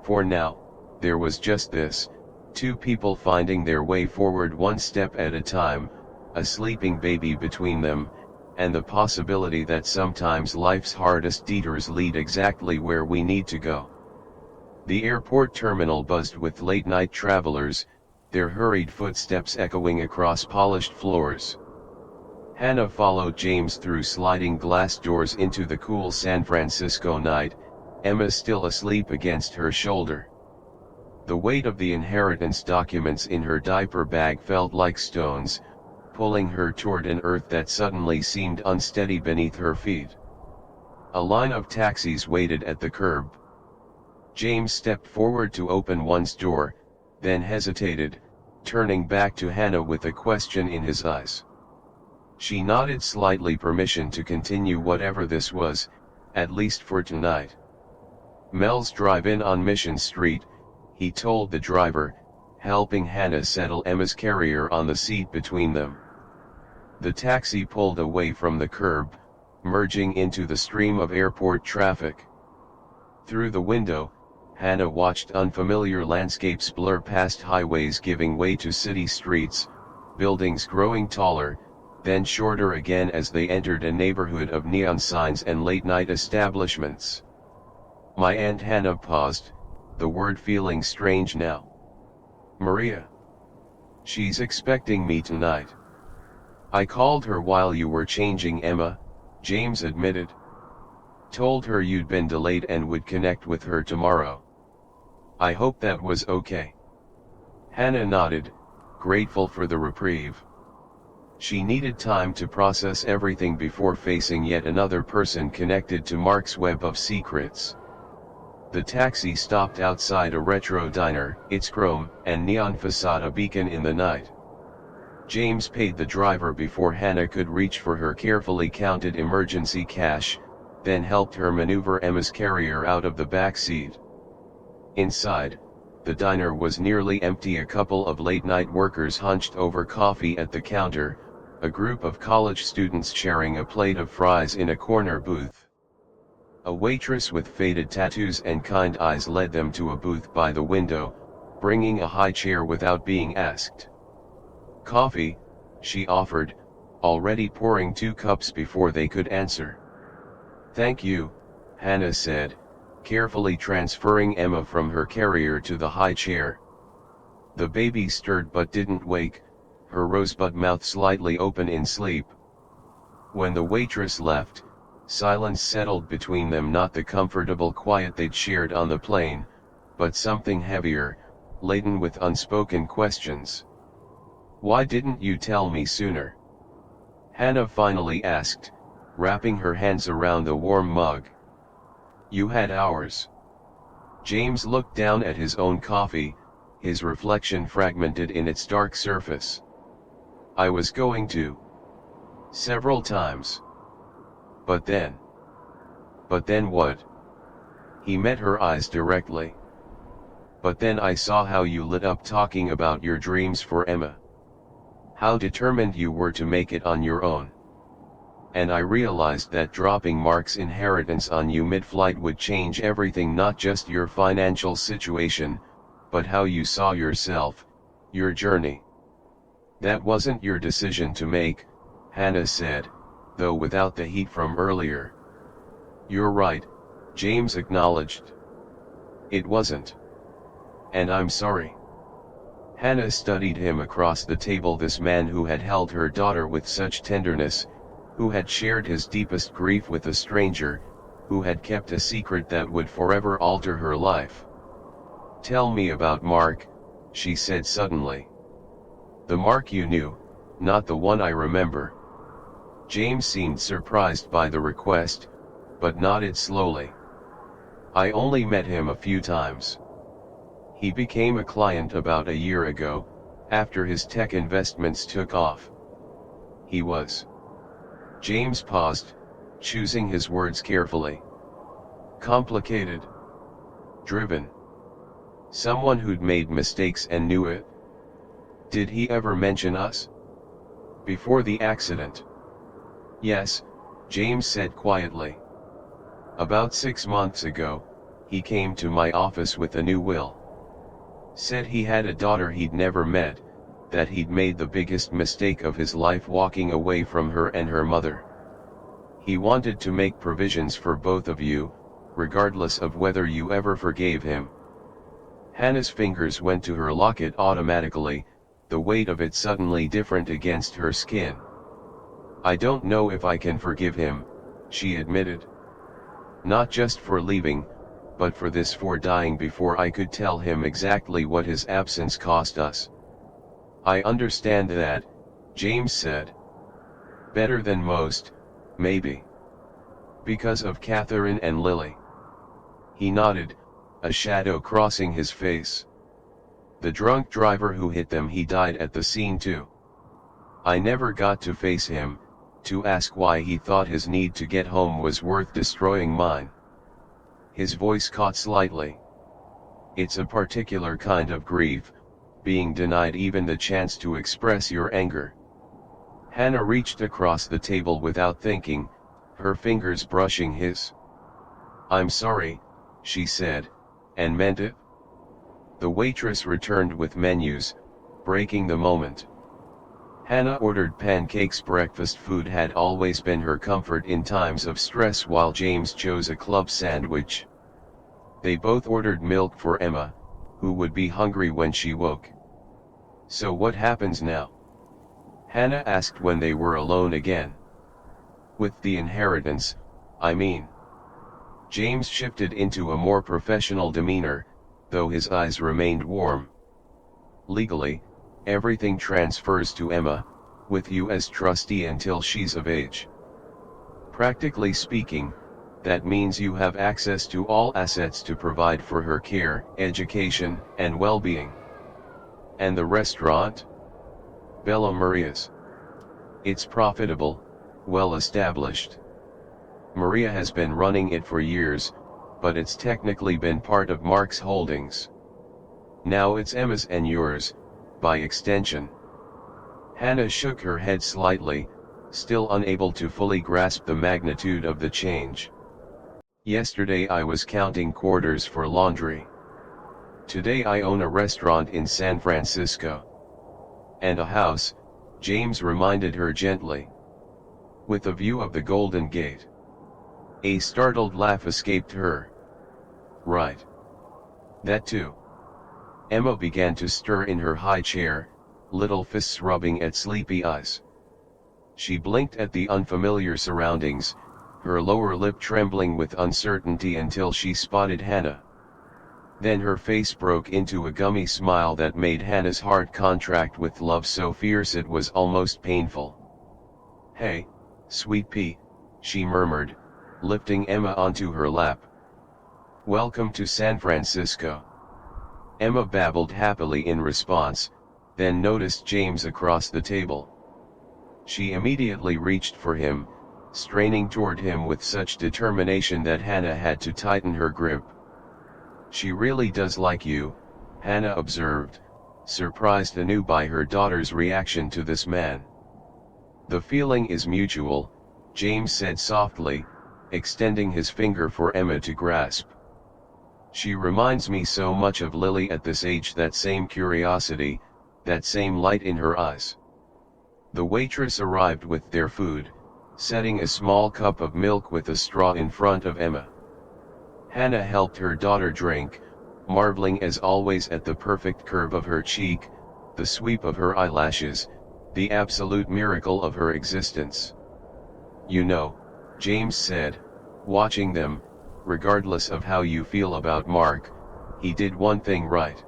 For now, there was just this, two people finding their way forward one step at a time, a sleeping baby between them, and the possibility that sometimes life's hardest detours lead exactly where we need to go. The airport terminal buzzed with late-night travelers, their hurried footsteps echoing across polished floors. Hannah followed James through sliding glass doors into the cool San Francisco night, Emma still asleep against her shoulder. The weight of the inheritance documents in her diaper bag felt like stones, pulling her toward an earth that suddenly seemed unsteady beneath her feet. A line of taxis waited at the curb. James stepped forward to open one's door, then hesitated, turning back to Hannah with a question in his eyes. She nodded slightly, permission to continue whatever this was, at least for tonight. "Mel's Drive-In on Mission Street," he told the driver, helping Hannah settle Emma's carrier on the seat between them. The taxi pulled away from the curb, merging into the stream of airport traffic. Through the window, Hannah watched unfamiliar landscapes blur past, highways giving way to city streets, buildings growing taller, then shorter again as they entered a neighborhood of neon signs and late-night establishments. "My Aunt Hannah," paused, the word feeling strange now. "Maria. She's expecting me tonight." "I called her while you were changing, Emma," James admitted. "Told her you'd been delayed and would connect with her tomorrow. I hope that was okay." Hannah nodded, grateful for the reprieve. She needed time to process everything before facing yet another person connected to Mark's web of secrets. The taxi stopped outside a retro diner, its chrome and neon facade a beacon in the night. James paid the driver before Hannah could reach for her carefully counted emergency cash, then helped her maneuver Emma's carrier out of the back seat. Inside, the diner was nearly empty. A couple of late-night workers hunched over coffee at the counter, a group of college students sharing a plate of fries in a corner booth. A waitress with faded tattoos and kind eyes led them to a booth by the window, bringing a high chair without being asked. "Coffee," she offered, already pouring 2 cups before they could answer. "Thank you," Hannah said, carefully transferring Emma from her carrier to the high chair. The baby stirred but didn't wake, her rosebud mouth slightly open in sleep. When the waitress left, silence settled between them, not the comfortable quiet they'd shared on the plane, but something heavier, laden with unspoken questions. "Why didn't you tell me sooner?" Hannah finally asked, wrapping her hands around the warm mug. "You had hours." James looked down at his own coffee, his reflection fragmented in its dark surface. "I was going to. Several times. But then." "But then what?" He met her eyes directly. "But then I saw how you lit up talking about your dreams for Emma. How determined you were to make it on your own. And I realized that dropping Mark's inheritance on you mid-flight would change everything, not just your financial situation, but how you saw yourself, your journey." "That wasn't your decision to make," Hannah said, though without the heat from earlier. "You're right," James acknowledged. "It wasn't. And I'm sorry." Hannah studied him across the table, this man who had held her daughter with such tenderness, who had shared his deepest grief with a stranger, who had kept a secret that would forever alter her life. "Tell me about Mark," she said suddenly. "The Mark you knew, not the one I remember." James seemed surprised by the request, but nodded slowly. "I only met him a few times. He became a client about a year ago, after his tech investments took off. He was..." James paused, choosing his words carefully. "Complicated. Driven. Someone who'd made mistakes and knew it." "Did he ever mention us?" "Before the accident?" "Yes," James said quietly. "About 6 months ago, he came to my office with a new will. Said he had a daughter he'd never met, that he'd made the biggest mistake of his life walking away from her and her mother. He wanted to make provisions for both of you, regardless of whether you ever forgave him." Hannah's fingers went to her locket automatically, the weight of it suddenly different against her skin. "I don't know if I can forgive him," she admitted. "Not just for leaving, but for this, for dying before I could tell him exactly what his absence cost us." "I understand that," James said. "Better than most, maybe. Because of Catherine and Lily." He nodded, a shadow crossing his face. "The drunk driver who hit them, he died at the scene too. I never got to face him, to ask why he thought his need to get home was worth destroying mine." His voice caught slightly. "It's a particular kind of grief, being denied even the chance to express your anger." Hannah reached across the table without thinking, her fingers brushing his. "I'm sorry," she said, and meant it. The waitress returned with menus, breaking the moment. Hannah ordered pancakes. Breakfast food had always been her comfort in times of stress, while James chose a club sandwich. They both ordered milk for Emma, who would be hungry when she woke. "So what happens now?" Hannah asked when they were alone again. "With the inheritance, I mean." James shifted into a more professional demeanor, though his eyes remained warm. "Legally, everything transfers to Emma, with you as trustee until she's of age. Practically speaking, that means you have access to all assets to provide for her care, education, and well-being." "And the restaurant?" Bella Maria's. It's profitable, well established. Maria has been running it for years, but it's technically been part of Mark's holdings. Now it's Emma's and yours, by extension. Hannah shook her head slightly, still unable to fully grasp the magnitude of the change. Yesterday I was counting quarters for laundry. Today I own a restaurant in San Francisco. And a house, James reminded her gently. With a view of the Golden Gate. A startled laugh escaped her. Right. That too. Emma began to stir in her high chair, little fists rubbing at sleepy eyes. She blinked at the unfamiliar surroundings, her lower lip trembling with uncertainty until she spotted Hannah. Then her face broke into a gummy smile that made Hannah's heart contract with love so fierce it was almost painful. Hey, sweet pea, she murmured, lifting Emma onto her lap. Welcome to San Francisco. Emma babbled happily in response, then noticed James across the table. She immediately reached for him, straining toward him with such determination that Hannah had to tighten her grip. She really does like you, Hannah observed, surprised anew by her daughter's reaction to this man. The feeling is mutual, James said softly, extending his finger for Emma to grasp. She reminds me so much of Lily at this age, that same curiosity, that same light in her eyes. The waitress arrived with their food, setting a small cup of milk with a straw in front of Emma. Hannah helped her daughter drink, marveling as always at the perfect curve of her cheek, the sweep of her eyelashes, the absolute miracle of her existence. You know, James said, watching them, regardless of how you feel about Mark, he did one thing right.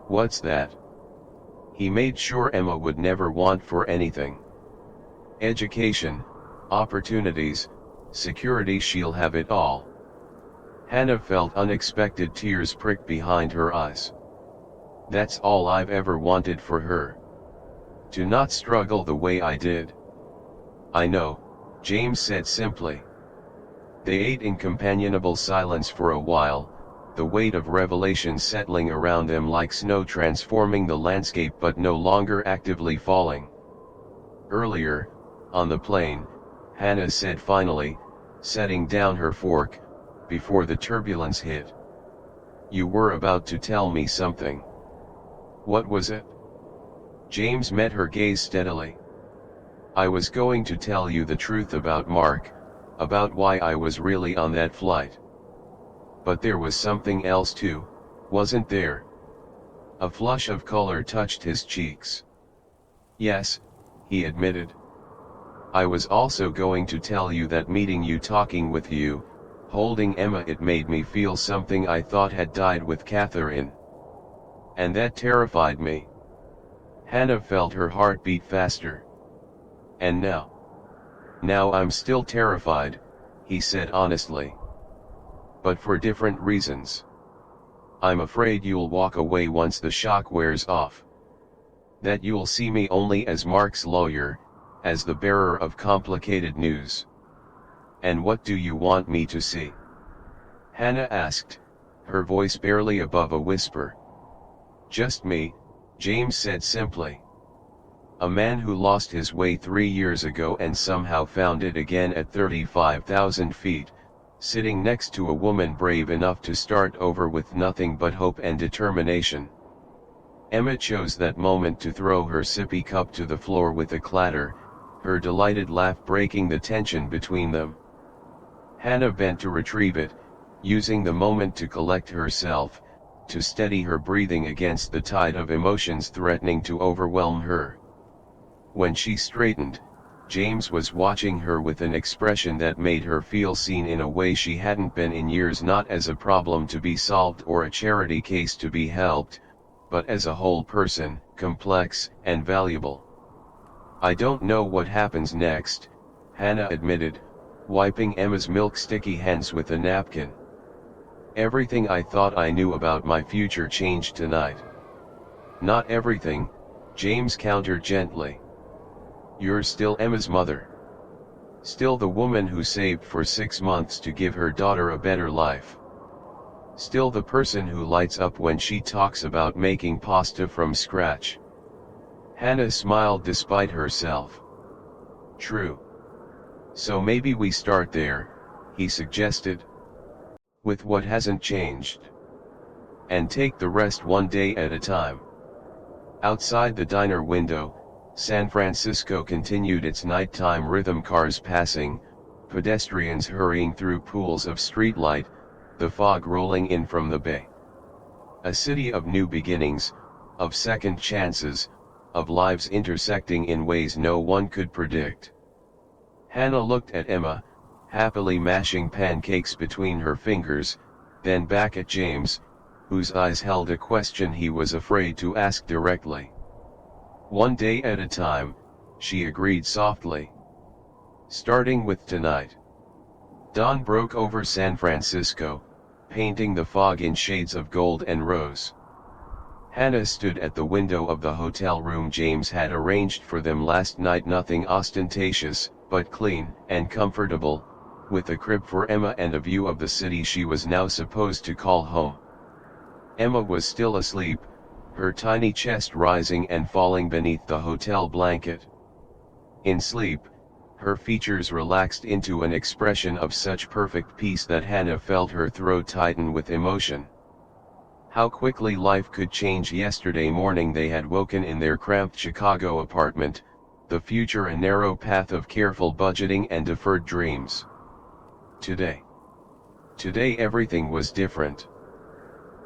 What's that? He made sure Emma would never want for anything. Education, opportunities, security, she'll have it all. Hannah felt unexpected tears prick behind her eyes. That's all I've ever wanted for her. To not struggle the way I did. I know, James said simply. They ate in companionable silence for a while, the weight of revelation settling around them like snow, transforming the landscape but no longer actively falling. Earlier, on the plane, Hannah said finally, setting down her fork, before the turbulence hit. You were about to tell me something. What was it? James met her gaze steadily. I was going to tell you the truth about Mark, about why I was really on that flight. But there was something else too, wasn't there? A flush of color touched his cheeks. Yes, he admitted. I was also going to tell you that meeting you, talking with you, holding Emma, it made me feel something I thought had died with Catherine. And that terrified me. Hannah felt her heart beat faster. And now? Now I'm still terrified, he said honestly. But for different reasons. I'm afraid you'll walk away once the shock wears off. That you'll see me only as Mark's lawyer, as the bearer of complicated news. And what do you want me to see? Hannah asked, her voice barely above a whisper. Just me, James said simply. A man who lost his way 3 years ago and somehow found it again at 35,000 feet, sitting next to a woman brave enough to start over with nothing but hope and determination. Emma chose that moment to throw her sippy cup to the floor with a clatter, her delighted laugh breaking the tension between them. Hannah bent to retrieve it, using the moment to collect herself, to steady her breathing against the tide of emotions threatening to overwhelm her. When she straightened, James was watching her with an expression that made her feel seen in a way she hadn't been in years, not as a problem to be solved or a charity case to be helped, but as a whole person, complex and valuable. I don't know what happens next, Hannah admitted, wiping Emma's milk-sticky hands with a napkin. Everything I thought I knew about my future changed tonight. Not everything, James countered gently. You're still Emma's mother. Still the woman who saved for 6 months to give her daughter a better life. Still the person who lights up when she talks about making pasta from scratch. Hannah smiled despite herself. True. So maybe we start there, he suggested. With what hasn't changed. And take the rest one day at a time. Outside the diner window, San Francisco continued its nighttime rhythm, cars passing, pedestrians hurrying through pools of streetlight, the fog rolling in from the bay. A city of new beginnings, of second chances, of lives intersecting in ways no one could predict. Hannah looked at Emma, happily mashing pancakes between her fingers, then back at James, whose eyes held a question he was afraid to ask directly. One day at a time, she agreed softly. Starting with tonight. Dawn broke over San Francisco, painting the fog in shades of gold and rose. Hannah stood at the window of the hotel room James had arranged for them last night, nothing ostentatious, but clean and comfortable, with a crib for Emma and a view of the city she was now supposed to call home. Emma was still asleep, her tiny chest rising and falling beneath the hotel blanket. In sleep, her features relaxed into an expression of such perfect peace that Hannah felt her throat tighten with emotion. How quickly life could change. Yesterday morning they had woken in their cramped Chicago apartment, the future a narrow path of careful budgeting and deferred dreams. Today everything was different.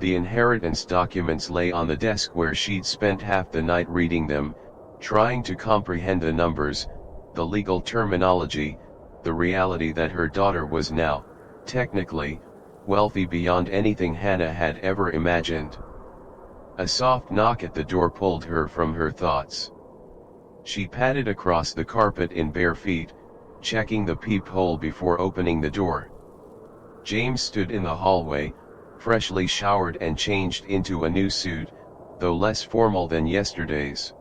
The inheritance documents lay on the desk where she'd spent half the night reading them, trying to comprehend the numbers, the legal terminology, the reality that her daughter was now, technically, wealthy beyond anything Hannah had ever imagined. A soft knock at the door pulled her from her thoughts. She padded across the carpet in bare feet, checking the peephole before opening the door. James stood in the hallway, freshly showered and changed into a new suit, though less formal than yesterday's.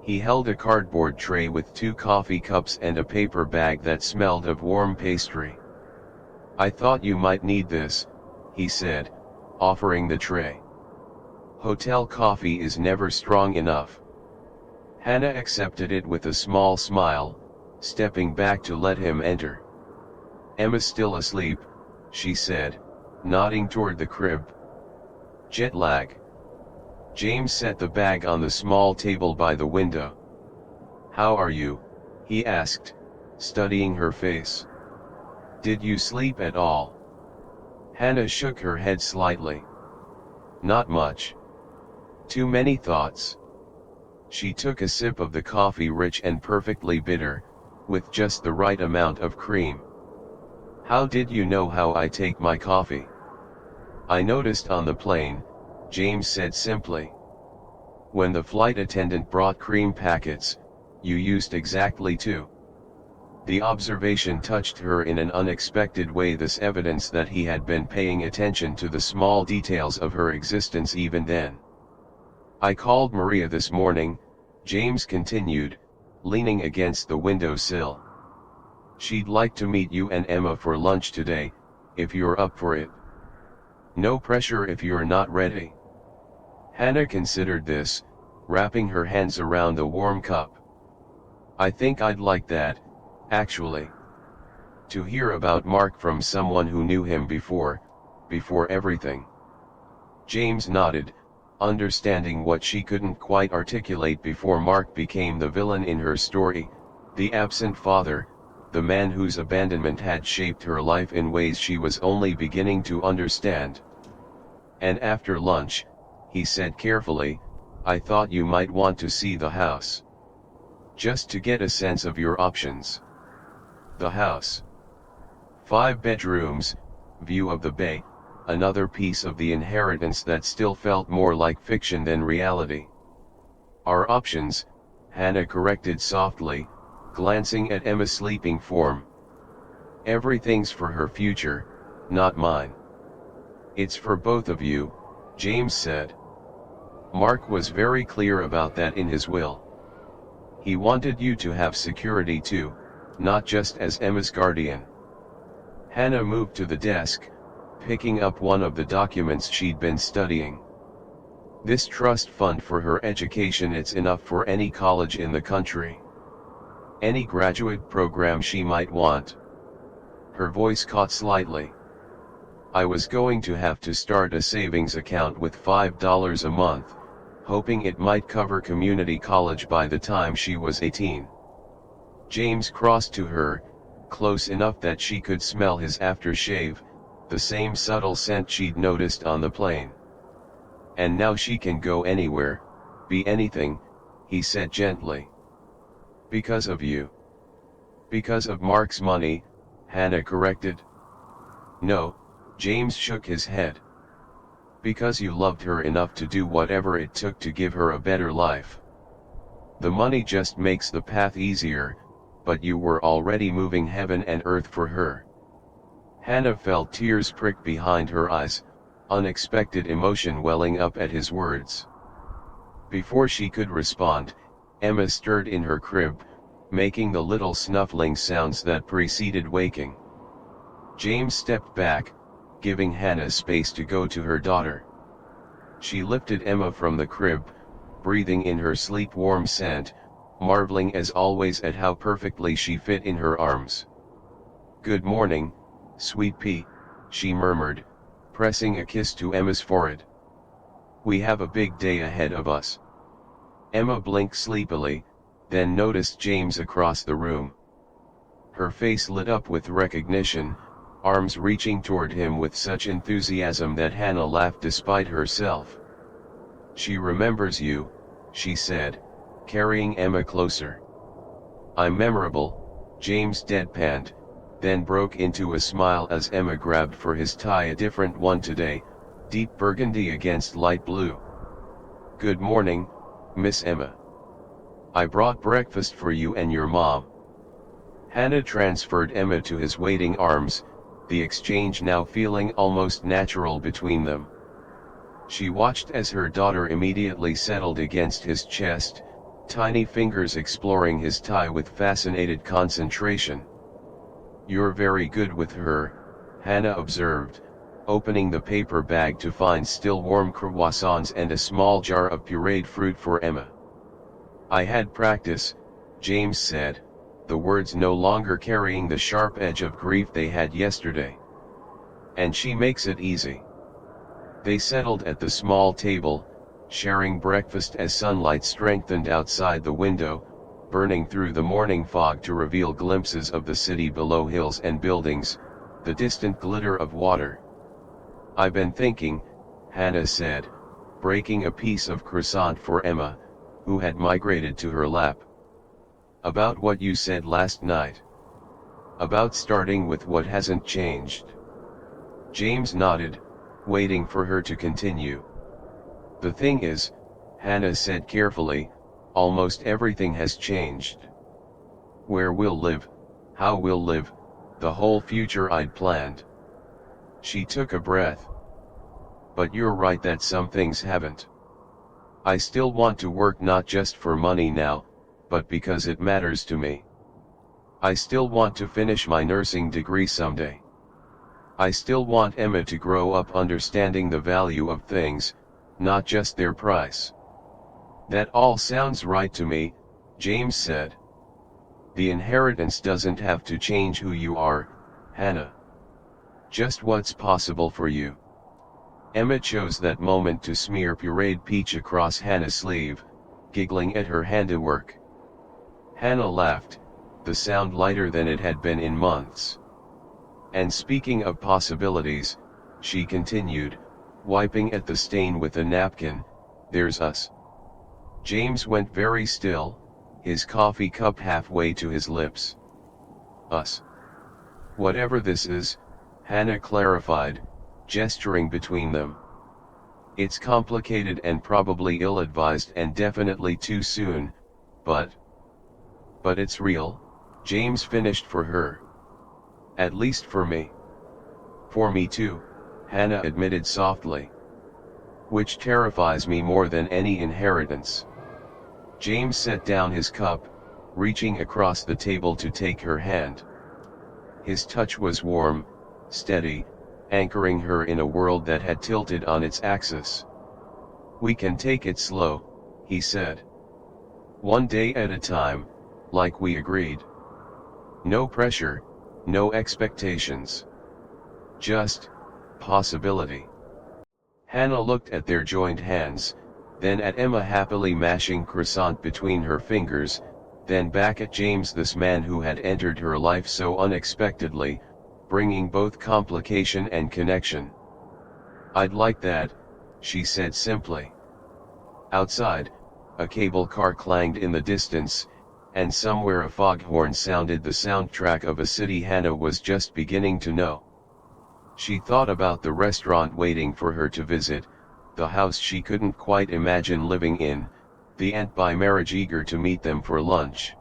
He held a cardboard tray with 2 coffee cups and a paper bag that smelled of warm pastry. I thought you might need this, he said, offering the tray. Hotel coffee is never strong enough. Hannah accepted it with a small smile, stepping back to let him enter. Emma's still asleep, she said, nodding toward the crib. Jet lag. James set the bag on the small table by the window. How are you? He asked, studying her face. Did you sleep at all? Hannah shook her head slightly. Not much. Too many thoughts. She took a sip of the coffee, rich and perfectly bitter, with just the right amount of cream. How did you know how I take my coffee? I noticed on the plane, James said simply. When the flight attendant brought cream packets, you used exactly 2. The observation touched her in an unexpected way, this evidence that he had been paying attention to the small details of her existence even then. I called Maria this morning, James continued, leaning against the windowsill. She'd like to meet you and Emma for lunch today, if you're up for it. No pressure if you're not ready. Hannah considered this, wrapping her hands around the warm cup. I think I'd like that, actually. To hear about Mark from someone who knew him before everything. James nodded, understanding what she couldn't quite articulate before Mark became the villain in her story, the absent father, the man whose abandonment had shaped her life in ways she was only beginning to understand. And after lunch, he said carefully, I thought you might want to see the house. Just to get a sense of your options. The house. 5 bedrooms, view of the bay, another piece of the inheritance that still felt more like fiction than reality. Our options, Hannah corrected softly, glancing at Emma's sleeping form. Everything's for her future, not mine. It's for both of you, James said. Mark was very clear about that in his will. He wanted you to have security too, not just as Emma's guardian. Hannah moved to the desk, picking up one of the documents she'd been studying. This trust fund for her education, it's enough for any college in the country. Any graduate program she might want. Her voice caught slightly. I was going to have to start a savings account with $5 a month, hoping it might cover community college by the time she was 18. James crossed to her, close enough that she could smell his aftershave, the same subtle scent she'd noticed on the plane. And now she can go anywhere, be anything, he said gently. Because of you. Because of Mark's money, Hannah corrected. No, James shook his head. Because you loved her enough to do whatever it took to give her a better life. The money just makes the path easier, but you were already moving heaven and earth for her. Hannah felt tears prick behind her eyes, unexpected emotion welling up at his words. Before she could respond, Emma stirred in her crib, making the little snuffling sounds that preceded waking. James stepped back, giving Hannah space to go to her daughter. She lifted Emma from the crib, breathing in her sleep-warm scent, marveling as always at how perfectly she fit in her arms. Good morning, sweet pea, she murmured, pressing a kiss to Emma's forehead. We have a big day ahead of us. Emma blinked sleepily, then noticed James across the room. Her face lit up with recognition, arms reaching toward him with such enthusiasm that Hannah laughed despite herself. She remembers you, she said, carrying Emma closer. I'm memorable, James deadpanned, then broke into a smile as Emma grabbed for his tie, a different one today, deep burgundy against light blue. Good morning, Miss Emma. I brought breakfast for you and your mom. Hannah transferred Emma to his waiting arms, the exchange now feeling almost natural between them. She watched as her daughter immediately settled against his chest, tiny fingers exploring his tie with fascinated concentration. You're very good with her, Hannah observed, opening the paper bag to find still warm croissants and a small jar of pureed fruit for Emma. I had practice, James said, the words no longer carrying the sharp edge of grief they had yesterday. And she makes it easy. They settled at the small table, sharing breakfast as sunlight strengthened outside the window, burning through the morning fog to reveal glimpses of the city below, hills and buildings, the distant glitter of water. I've been thinking, Hannah said, breaking a piece of croissant for Emma, who had migrated to her lap. About what you said last night. About starting with what hasn't changed. James nodded, waiting for her to continue. The thing is, Hannah said carefully, almost everything has changed. Where we'll live, how we'll live, the whole future I'd planned. She took a breath. But you're right that some things haven't. I still want to work not just for money now, but because it matters to me. I still want to finish my nursing degree someday. I still want Emma to grow up understanding the value of things, not just their price. That all sounds right to me, James said. The inheritance doesn't have to change who you are, Hannah. Just what's possible for you. Emma chose that moment to smear pureed peach across Hannah's sleeve, giggling at her handiwork. Hannah laughed, the sound lighter than it had been in months. And speaking of possibilities, she continued, wiping at the stain with a napkin, there's us. James went very still, his coffee cup halfway to his lips. Us. Whatever this is, Hannah clarified, gesturing between them. It's complicated and probably ill-advised and definitely too soon, but it's real, James finished for her. At least for me. For me too, Hannah admitted softly. which terrifies me more than any inheritance. James set down his cup, reaching across the table to take her hand. His touch was warm, steady, anchoring her in a world that had tilted on its axis. "We can take it slow," he said. "One day at a time, like we agreed. No pressure, no expectations. Just possibility." Hannah looked at their joined hands, then at Emma happily mashing croissant between her fingers, then back at James, this man who had entered her life so unexpectedly, bringing both complication and connection. "I'd like that," she said simply. Outside, a cable car clanged in the distance, and somewhere a foghorn sounded, the soundtrack of a city Hannah was just beginning to know. She thought about the restaurant waiting for her to visit, the house she couldn't quite imagine living in, the aunt by marriage eager to meet them for lunch.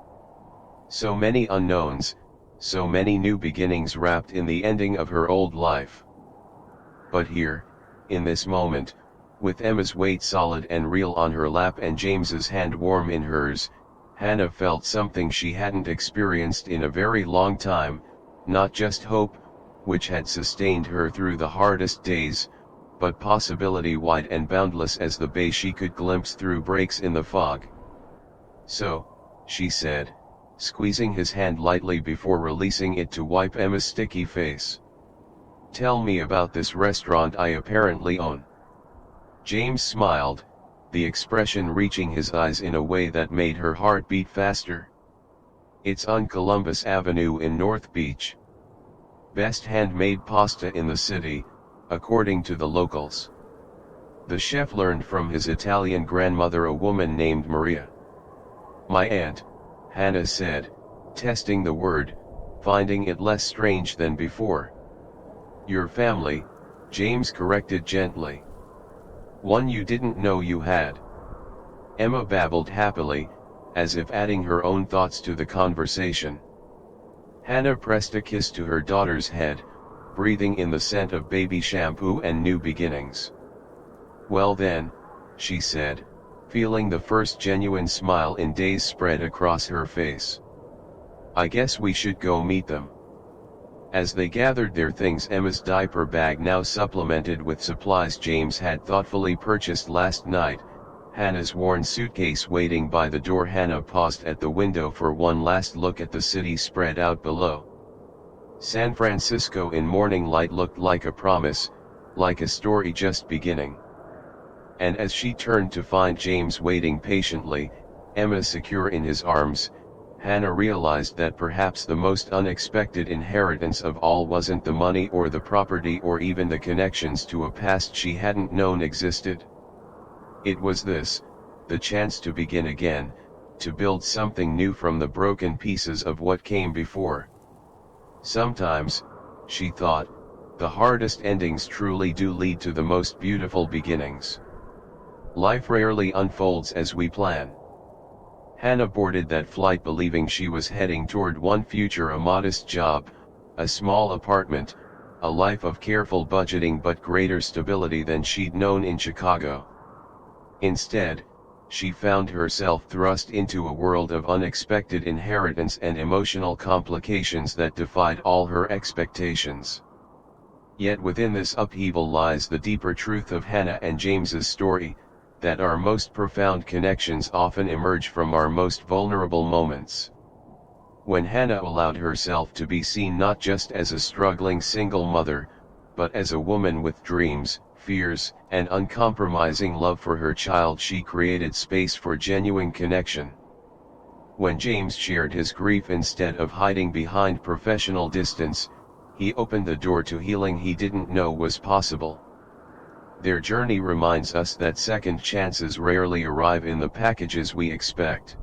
So many unknowns, so many new beginnings wrapped in the ending of her old life. But here, in this moment, with Emma's weight solid and real on her lap and James's hand warm in hers, Hannah felt something she hadn't experienced in a very long time, not just hope, which had sustained her through the hardest days, but possibility wide and boundless as the bay she could glimpse through breaks in the fog. "So," she said, squeezing his hand lightly before releasing it to wipe Emma's sticky face. "Tell me about this restaurant I apparently own." James smiled, the expression reaching his eyes in a way that made her heart beat faster. "It's on Columbus Avenue in North Beach. Best handmade pasta in the city, according to the locals. The chef learned from his Italian grandmother, a woman named Maria." "My aunt," Hannah said, testing the word, finding it less strange than before. "Your family," James corrected gently. "One you didn't know you had." Emma babbled happily, as if adding her own thoughts to the conversation. Hannah pressed a kiss to her daughter's head, breathing in the scent of baby shampoo and new beginnings. "Well then," she said, feeling the first genuine smile in days spread across her face. "I guess we should go meet them." As they gathered their things, Emma's diaper bag now supplemented with supplies James had thoughtfully purchased last night, Hannah's worn suitcase waiting by the door, Hannah paused at the window for one last look at the city spread out below. San Francisco in morning light looked like a promise, like a story just beginning. And as she turned to find James waiting patiently, Emma secure in his arms, Hannah realized that perhaps the most unexpected inheritance of all wasn't the money or the property or even the connections to a past she hadn't known existed. It was this, the chance to begin again, to build something new from the broken pieces of what came before. Sometimes, she thought, the hardest endings truly do lead to the most beautiful beginnings. Life rarely unfolds as we plan. Hannah boarded that flight believing she was heading toward one future: a modest job, a small apartment, a life of careful budgeting but greater stability than she'd known in Chicago. Instead, she found herself thrust into a world of unexpected inheritance and emotional complications that defied all her expectations. Yet within this upheaval lies the deeper truth of Hannah and James's story, that our most profound connections often emerge from our most vulnerable moments. When Hannah allowed herself to be seen not just as a struggling single mother, but as a woman with dreams, fears, and uncompromising love for her child, she created space for genuine connection. When James shared his grief instead of hiding behind professional distance, he opened the door to healing he didn't know was possible. Their journey reminds us that second chances rarely arrive in the packages we expect.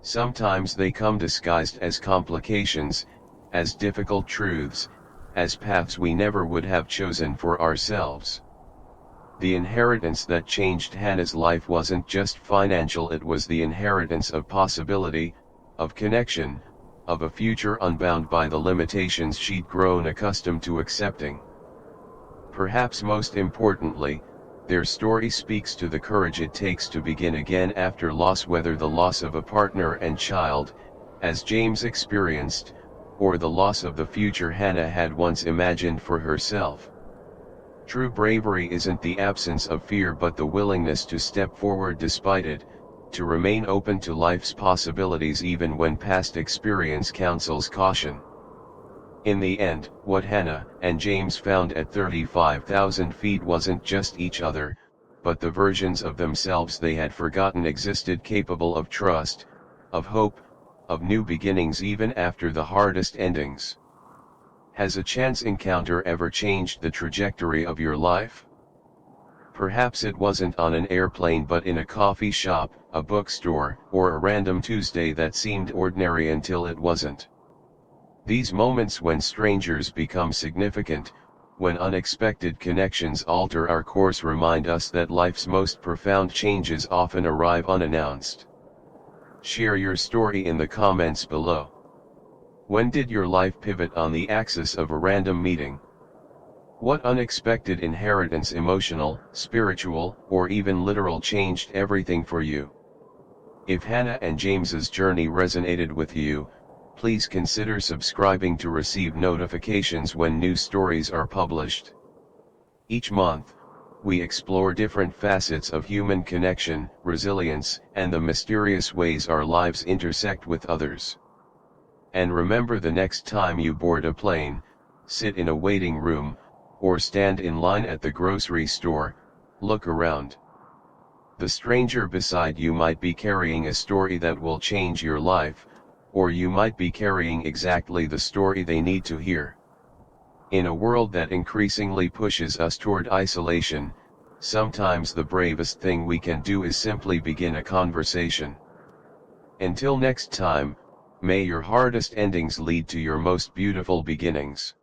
Sometimes they come disguised as complications, as difficult truths, as paths we never would have chosen for ourselves. The inheritance that changed Hannah's life wasn't just financial, it was the inheritance of possibility, of connection, of a future unbound by the limitations she'd grown accustomed to accepting. Perhaps most importantly, Their story speaks to the courage it takes to begin again after loss, whether the loss of a partner and child, as James experienced, or the loss of the future Hannah had once imagined for herself. True bravery isn't the absence of fear but the willingness to step forward despite it, to remain open to life's possibilities even when past experience counsels caution. In the end, what Hannah and James found at 35,000 feet wasn't just each other, but the versions of themselves they had forgotten existed, capable of trust, of hope, of new beginnings even after the hardest endings. Has a chance encounter ever changed the trajectory of your life? Perhaps it wasn't on an airplane but in a coffee shop, a bookstore, or a random Tuesday that seemed ordinary until it wasn't. These moments when strangers become significant, when unexpected connections alter our course, remind us that life's most profound changes often arrive unannounced. Share your story in the comments below. When did your life pivot on the axis of a random meeting? What unexpected inheritance, emotional, spiritual, or even literal, changed everything for you? If Hannah and James's journey resonated with you, please consider subscribing to receive notifications when new stories are published. Each month, we explore different facets of human connection, resilience, and the mysterious ways our lives intersect with others. And remember, the next time you board a plane, sit in a waiting room, or stand in line at the grocery store, look around. The stranger beside you might be carrying a story that will change your life, or you might be carrying exactly the story they need to hear. In a world that increasingly pushes us toward isolation, sometimes the bravest thing we can do is simply begin a conversation. Until next time, may your hardest endings lead to your most beautiful beginnings.